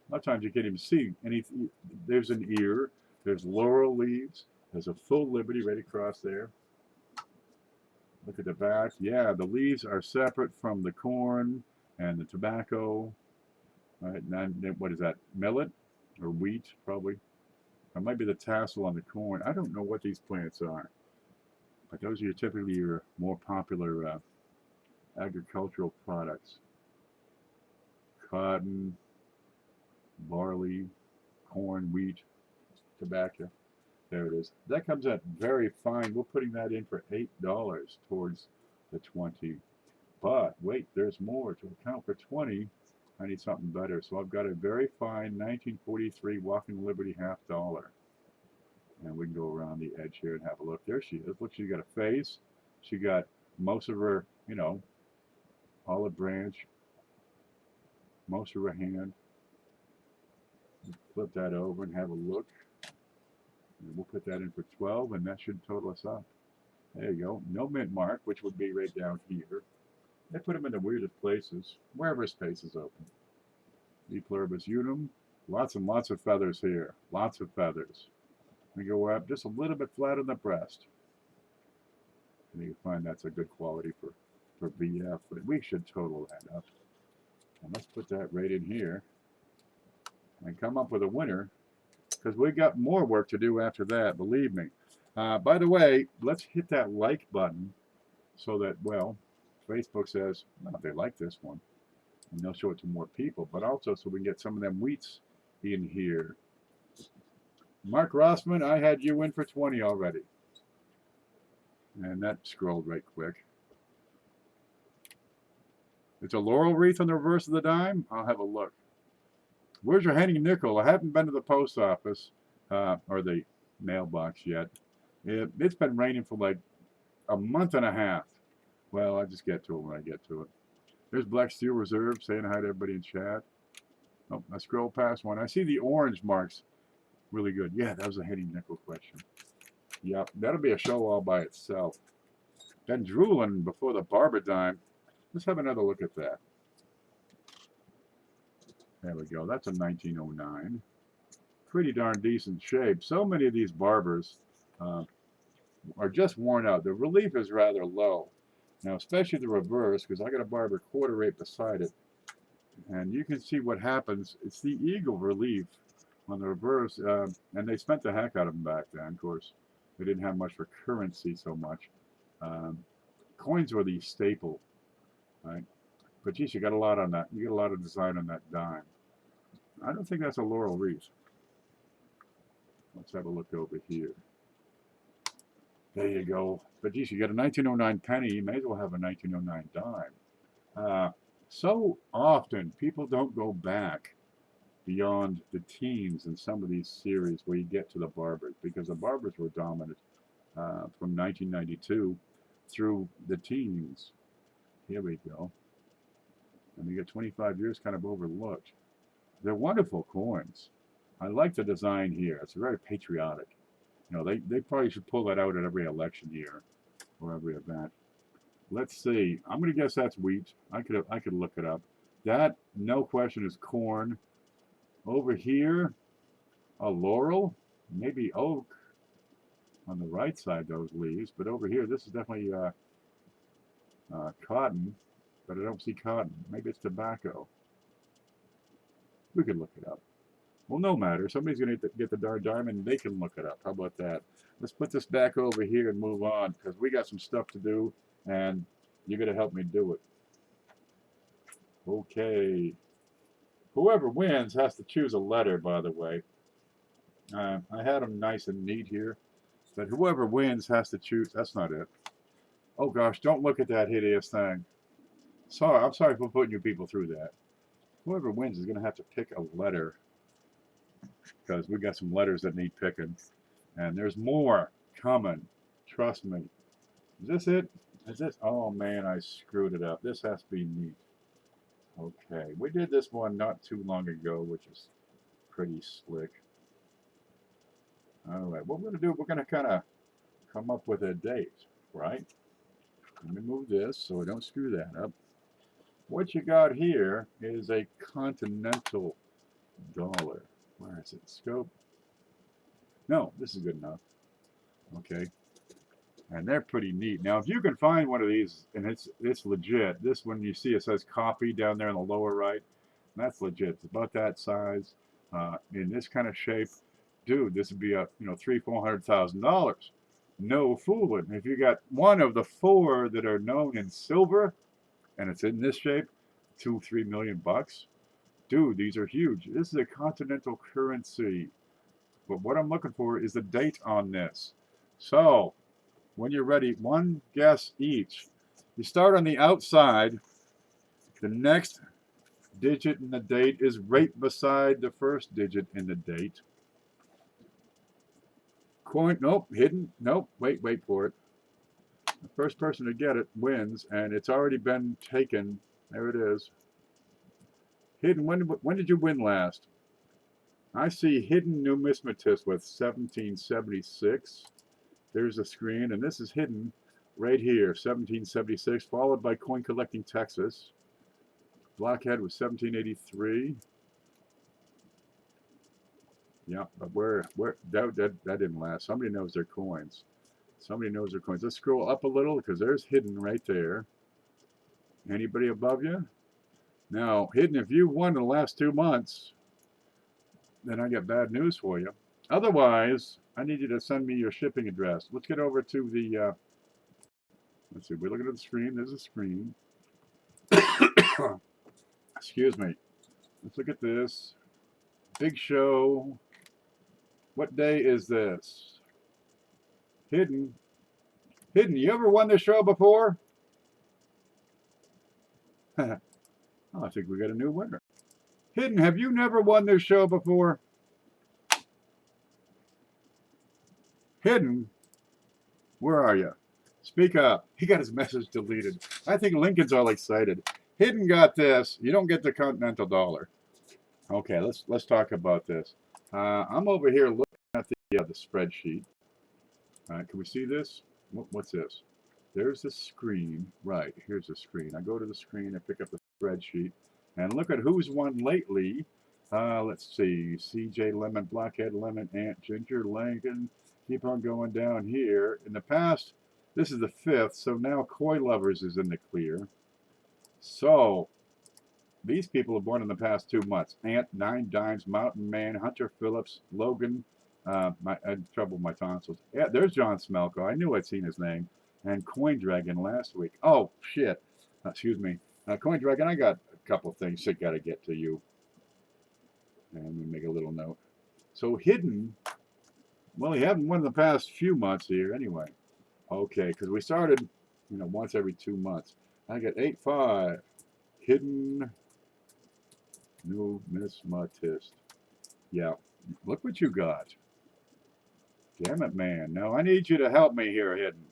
Speaker 1: A lot of times you can't even see anything. There's an ear. There's laurel leaves. There's a full Liberty right across there. Look at the back. Yeah, the leaves are separate from the corn and the tobacco. Right, and what is that? Millet or wheat, probably. Or might be the tassel on the corn. I don't know what these plants are. But those are typically your more popular agricultural products. Cotton, barley, corn, wheat, tobacco. There it is. That comes out very fine. We're putting that in for $8 towards the 20. But wait, there's more. To account for 20, I need something better. So I've got a very fine 1943 Walking Liberty $half. And we can go around the edge here and have a look. There she is. Look, she got a face. She got most of her, you know, olive branch, most of her hand. Flip that over and have a look. And we'll put that in for 12, and that should total us up. There you go. No mint mark, which would be right down here. They put them in the weirdest places, wherever space is open. E pluribus unum. Lots and lots of feathers here. Lots of feathers. We go up just a little bit flat on the breast. And you find that's a good quality for VF, but we should total that up. And let's put that right in here and come up with a winner, because we got more work to do after that, believe me. By the way, let's hit that like button so that, well, Facebook says, no, they like this one, and they'll show it to more people, but also so we can get some of them wheats in here. Mark Rossman, I had you in for 20 already. And that scrolled right quick. It's a laurel wreath on the reverse of the dime? I'll have a look. Where's your hanging nickel? I haven't been to the post office or the mailbox yet. It's been raining for like a month and a half. Well, I'll just get to it when I get to it. There's Black Steel Reserve saying hi to everybody in chat. Oh, I scrolled past one. I see the orange marks. Really good. Yeah, that was a hanging nickel question. Yep, that'll be a show all by itself. Been drooling before the barber dime. Let's have another look at that. There we go. That's a 1909. Pretty darn decent shape. So many of these barbers are just worn out. The relief is rather low. Now, especially the reverse, because I got a barber quarter right beside it. And you can see what happens. It's the eagle relief on the reverse. And they spent the heck out of them back then, of course. They didn't have much for currency so much. Coins were the staple, right? But geez, you got a lot on that. You get a lot of design on that dime. I don't think that's a laurel wreath. Let's have a look over here. There you go. But geez, you got a 1909 penny. You may as well have a 1909 dime. So often, people don't go back beyond the teens in some of these series where you get to the barbers, because the barbers were dominant from 1992 through the teens. Here we go. And we get 25 years kind of overlooked. They're wonderful coins. I like the design here. It's very patriotic. You know, they probably should pull that out at every election year or every event. Let's see. I'm going to guess that's wheat. I could look it up. That, no question, is corn. Over here, a laurel, maybe oak. On the right side, those leaves. But over here, this is definitely cotton. But I don't see cotton. Maybe it's tobacco. We could look it up. Well, no matter. Somebody's going to get the darn diamond. They can look it up. How about that? Let's put this back over here and move on, because we got some stuff to do, and you're going to help me do it. Okay. Whoever wins has to choose a letter, by the way. I had them nice and neat here. But whoever wins has to choose. That's not it. Oh, gosh. Don't look at that hideous thing. Sorry. I'm sorry for putting you people through that. Whoever wins is going to have to pick a letter, because we got some letters that need picking. And there's more coming. Trust me. Is this it? Is this? Oh, man, I screwed it up. This has to be neat. Okay. We did this one not too long ago, which is pretty slick. All right. What we're going to do, we're going to kind of come up with a date, right? Let me move this so I don't screw that up. What you got here is a continental dollar. Where is it? Scope? No, this is good enough. Okay. And they're pretty neat. Now, if you can find one of these, and it's legit. This one, you see it says copy down there in the lower right. That's legit. It's about that size, in this kind of shape. Dude, this would be a $300,000-$400,000. No fooling. If you got one of the 4 that are known in silver, and it's in this shape, $2-3 million bucks. Dude, these are huge. This is a continental currency. But what I'm looking for is the date on this. So, when you're ready, one guess each. You start on the outside. The next digit in the date is right beside the first digit in the date. Coin, nope, hidden, nope, wait for it. The first person to get it wins, and it's already been taken. There it is. Hidden, when did you win last? I see hidden numismatist with 1776. There's a screen, and this is hidden right here, 1776, followed by Coin Collecting Texas. Blockhead was 1783. Yeah, but where that didn't last. Somebody knows their coins. Somebody knows their coins. Let's scroll up a little because there's hidden right there. Anybody above you? Now, hidden, if you won in the last 2 months, then I got bad news for you. Otherwise, I need you to send me your shipping address. Let's get over to the, let's see, we're looking at the screen. There's a screen. Excuse me. Let's look at this. Big show. What day is this? Hidden. Hidden, you ever won this show before? Oh, I think we got a new winner. Hidden, have you never won this show before? Hidden, where are you? Speak up. He got his message deleted. I think Lincoln's all excited. Hidden got this. You don't get the Continental Dollar. Okay, let's talk about this. I'm over here looking at the spreadsheet. Can we see this? What's this? There's the screen. Right, here's the screen. I go to the screen and pick up the spreadsheet and look at who's won lately. Let's see. CJ, Lemon, Blockhead, Lemon, Ant, Ginger, Lincoln. Keep on going down here. In the past, this is the 5th, so now Koi Lovers is in the clear. So, these people have won in the past 2 months. Ant, 9 Dimes, Mountain Man, Hunter Phillips, Logan. I had trouble with my tonsils. Yeah, there's John Smelko. I knew I'd seen his name. And Coin Dragon last week. Oh, shit. Excuse me. Coin Dragon, I got a couple things that got to get to you. And let me make a little note. So hidden, well, he haven't won in the past few months here anyway. Okay, because we started, once every 2 months. I got 8-5. Hidden numismatist. Yeah, look what you got. Damn it, man. Now, I need you to help me here, Hidden.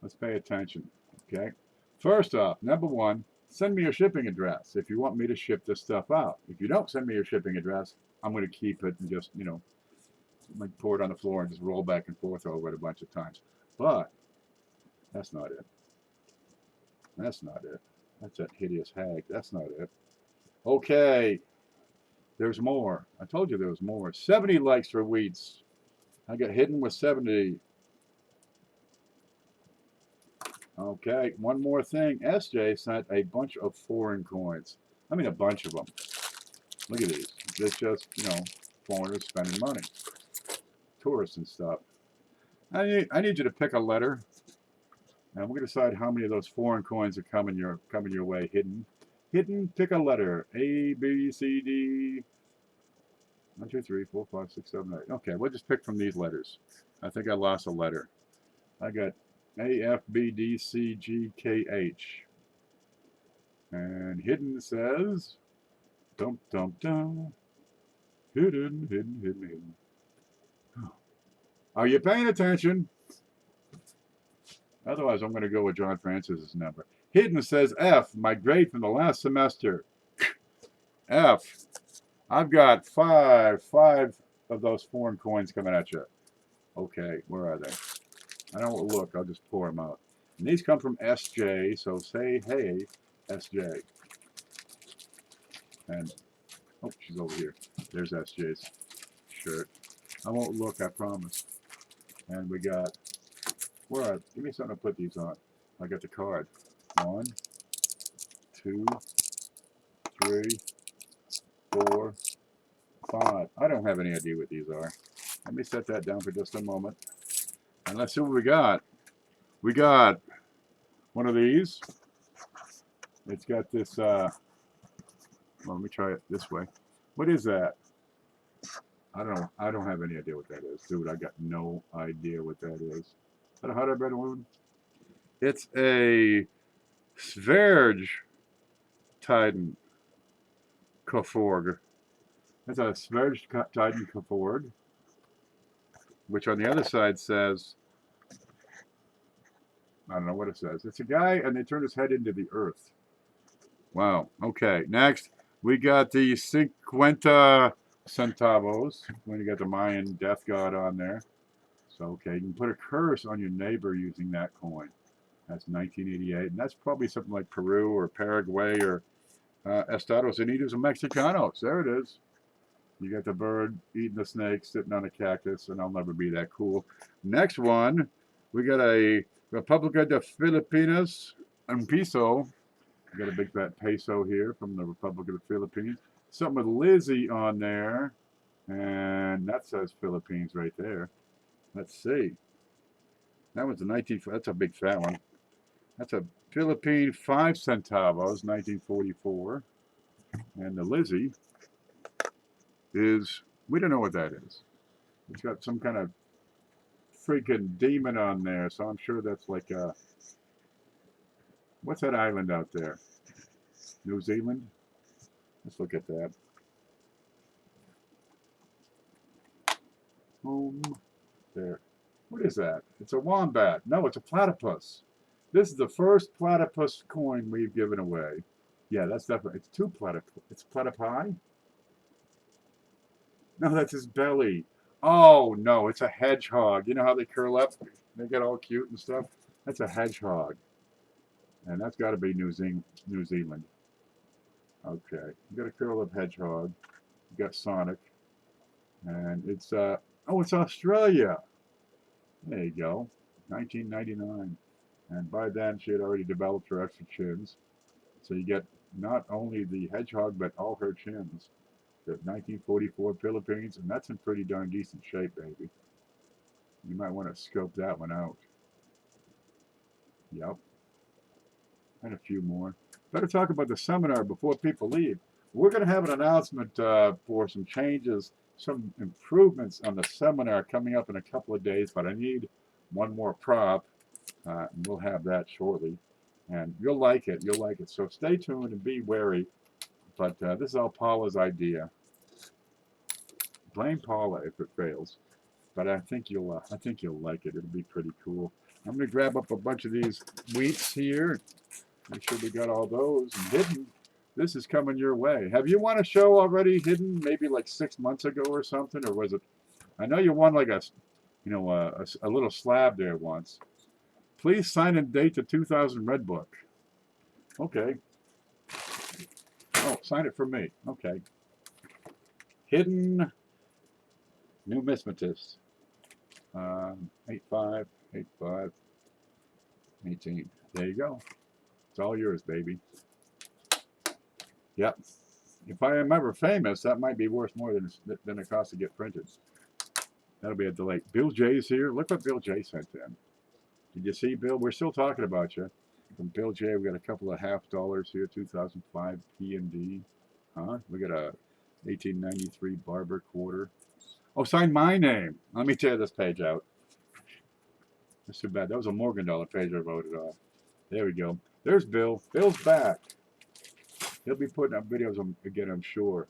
Speaker 1: Let's pay attention, okay? First off, number 1, send me your shipping address if you want me to ship this stuff out. If you don't send me your shipping address, I'm going to keep it and just, like pour it on the floor and just roll back and forth over it a bunch of times. But that's not it. That's not it. That's that hideous hag. That's not it. Okay. There's more. I told you there was more. 70 likes for Wheats. I got hidden with 70. Okay, one more thing. SJ sent a bunch of foreign coins. I mean, a bunch of them. Look at these. It's just, foreigners spending money. Tourists and stuff. I need you to pick a letter. And we're going to decide how many of those foreign coins are coming your way. Hidden. Hidden, pick a letter. A, B, C, D. 1, 2, 3, 4, 5, 6, 7, 8. Okay, we'll just pick from these letters. I think I lost a letter. I got A, F, B, D, C, G, K, H. And hidden says, dum, dum, dum. Hidden, hidden, hidden, hidden. Are you paying attention? Otherwise, I'm going to go with John Francis's number. Hidden says F, my grade from the last semester. F. I've got five of those foreign coins coming at you. Okay, where are they? I don't look, I'll just pour them out. And these come from SJ, so say hey, SJ. And, oh, she's over here. There's SJ's shirt. I won't look, I promise. And we got, give me something to put these on. I got the card. 1, 2, 3, 4, 5. I don't have any idea what these are. Let me set that down for just a moment. And let's see what we got. We got one of these. It's got this, well, let me try it this way. What is that? I don't know. I don't have any idea what that is. Dude, I got no idea what that is. Is that a hot air balloon? It's a Sverge Tiden Koforg. That's a Sverge Tiden Koforg, which on the other side says, I don't know what it says. It's a guy, and they turn his head into the earth. Wow. Okay. Next, we got the 50 centavos. When you got the Mayan death god on there. So, okay, you can put a curse on your neighbor using that coin. That's 1988. And that's probably something like Peru or Paraguay or Estados Unidos and Mexicanos. There it is. You got the bird eating the snake, sitting on a cactus, and I'll never be that cool. Next one, we got a Republica de Filipinas and peso. We got a big fat peso here from the Republic of the Philippines. Something with Lizzie on there, and that says Philippines right there. Let's see. That was a 19. That's a big fat one. That's a Philippine 5 centavos, 1944, and the Lizzie is, we don't know what that is. It's got some kind of freaking demon on there, so I'm sure that's like a, what's that island out there? New Zealand? Let's look at that. Home. There. What is that? It's a wombat. No, it's a platypus. This is the first platypus coin we've given away. Yeah, that's definitely, it's two platypus. It's platypi? No, that's his belly. Oh, no, it's a hedgehog. You know how they curl up? They get all cute and stuff? That's a hedgehog. And that's got to be New Zealand. Okay, you got a curl up hedgehog. You got Sonic. And it's, oh, it's Australia. There you go. 1999. And by then, she had already developed her extra chins. So you get not only the hedgehog, but all her chins. The 1944 Philippines, and that's in pretty darn decent shape, baby. You might want to scope that one out. Yep. And a few more. Better talk about the seminar before people leave. We're going to have an announcement for some changes, some improvements on the seminar coming up in a couple of days, but I need one more prop, and we'll have that shortly. And you'll like it. You'll like it. So stay tuned and be wary. But this is all Paula's idea. Blame Paula if it fails. But I think you'll like it. It'll be pretty cool. I'm going to grab up a bunch of these wheats here. Make sure we got all those. And Hidden, this is coming your way. Have you won a show already, Hidden? Maybe like 6 months ago or something, or was it? I know you won like a little slab there once. Please sign and date the 2000 Red Book. Okay. Oh, sign it for me. Okay. Hidden Numismatist. 85, 85, 18. There you go. It's all yours, baby. Yep. If I am ever famous, that might be worth more than it costs to get printed. That'll be a delay. Bill J's here. Look what Bill J sent in. Did you see, Bill? We're still talking about you. From Bill J, we got a couple of $50 here, 2005 P&D. Huh? We got a 1893 Barber quarter. Oh, sign my name. Let me tear this page out. That's too bad. That was a Morgan page I wrote it off. There we go. There's Bill. Bill's back. He'll be putting up videos again, I'm sure.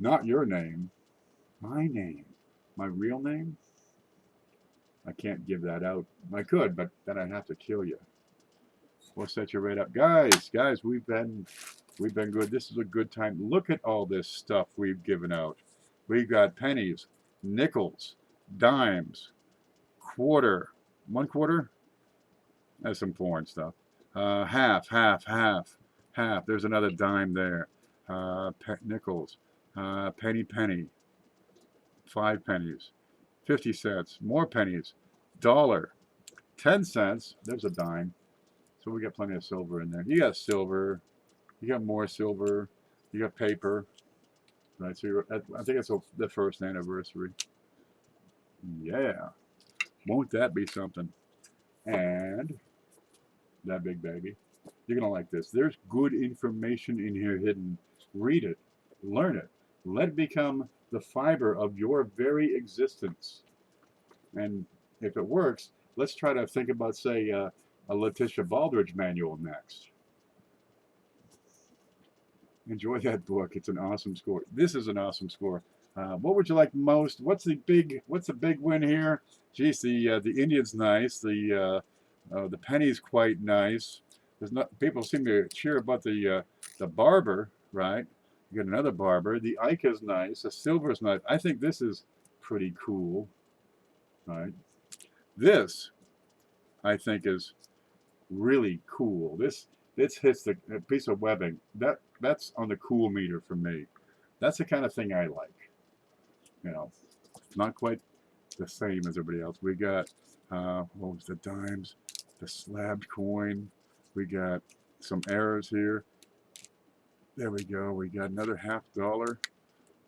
Speaker 1: Not your name. My name. My real name? I can't give that out. I could, but then I'd have to kill you. We'll set you right up. Guys, we've been good. This is a good time. Look at all this stuff we've given out. We've got pennies, nickels, dimes, quarter, 1 quarter. That's some foreign stuff. Half. There's another dime there. Nickels, penny, 5 pennies, 50 cents, more pennies, $1, 10 cents. There's a dime. So we got plenty of silver in there. You got silver. You got more silver. You got paper. Right. So I think it's the first anniversary. Yeah. Won't that be something? And that big baby. You're going to like this. There's good information in here hidden. Read it. Learn it. Let it become the fiber of your very existence. And if it works, let's try to think about, say, a Letitia Baldridge manual next. Enjoy that book. It's an awesome score. This is an awesome score. What would you like most? What's the big win here? Geez, the Indian's nice. The penny's quite nice. There's not people seem to cheer about the barber, right? You get another barber. The Ike is nice. The silver's nice. I think this is pretty cool, right? This I think is really cool. This hits the a piece of webbing. That's on the cool meter for me. That's the kind of thing I like. You know, not quite the same as everybody else. We got what was the dimes, the slabbed coin. We got some errors here. There we go. We got another $50.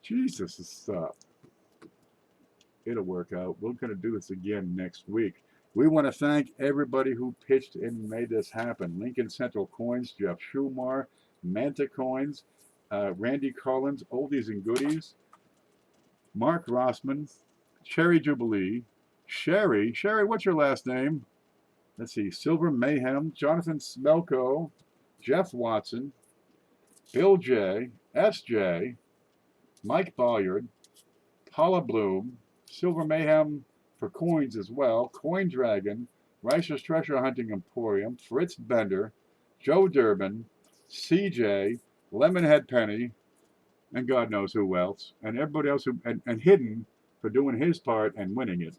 Speaker 1: Jesus, this it'll work out. We're going to do this again next week. We want to thank everybody who pitched and made this happen. Lincoln Central Coins, Jeff Schumar, Manta Coins, Randy Collins, Oldies and Goodies, Mark Rossman, Cherry Jubilee, Sherry, what's your last name? Let's see, Silver Mayhem, Jonathan Smelko, Jeff Watson, Bill J, SJ, Mike Bolliard, Paula Bloom, Silver Mayhem for coins as well, Coin Dragon, Ricer's Treasure Hunting Emporium, Fritz Bender, Joe Durbin, CJ, Lemonhead Penny, and God knows who else, and everybody else who and Hidden for doing his part and winning it,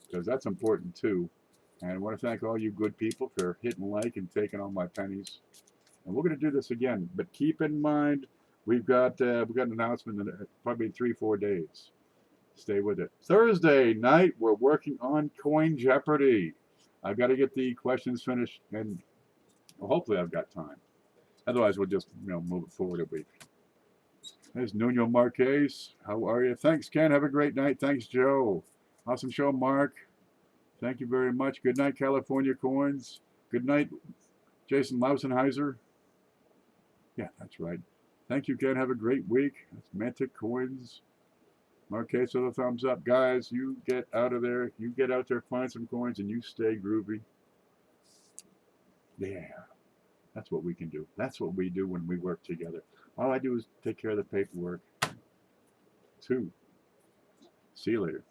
Speaker 1: because that's important too. And I want to thank all you good people for hitting like and taking all my pennies. And we're going to do this again, but keep in mind we've got an announcement in probably 3-4 days. Stay with it. Thursday night, we're working on Coin Jeopardy. I've got to get the questions finished, and well, hopefully I've got time. Otherwise, we'll just move it forward a week. There's Nuno Marquez. How are you? Thanks, Ken. Have a great night. Thanks, Joe. Awesome show, Mark. Thank you very much. Good night, California Coins. Good night, Jason Lausenheiser. Yeah, that's right. Thank you, Ken. Have a great week. That's Mantic Coins. Marquez with a thumbs up. Guys, you get out of there. You get out there, find some coins, and you stay groovy. Yeah, that's what we can do. That's what we do when we work together. All I do is take care of the paperwork. 2. See you later.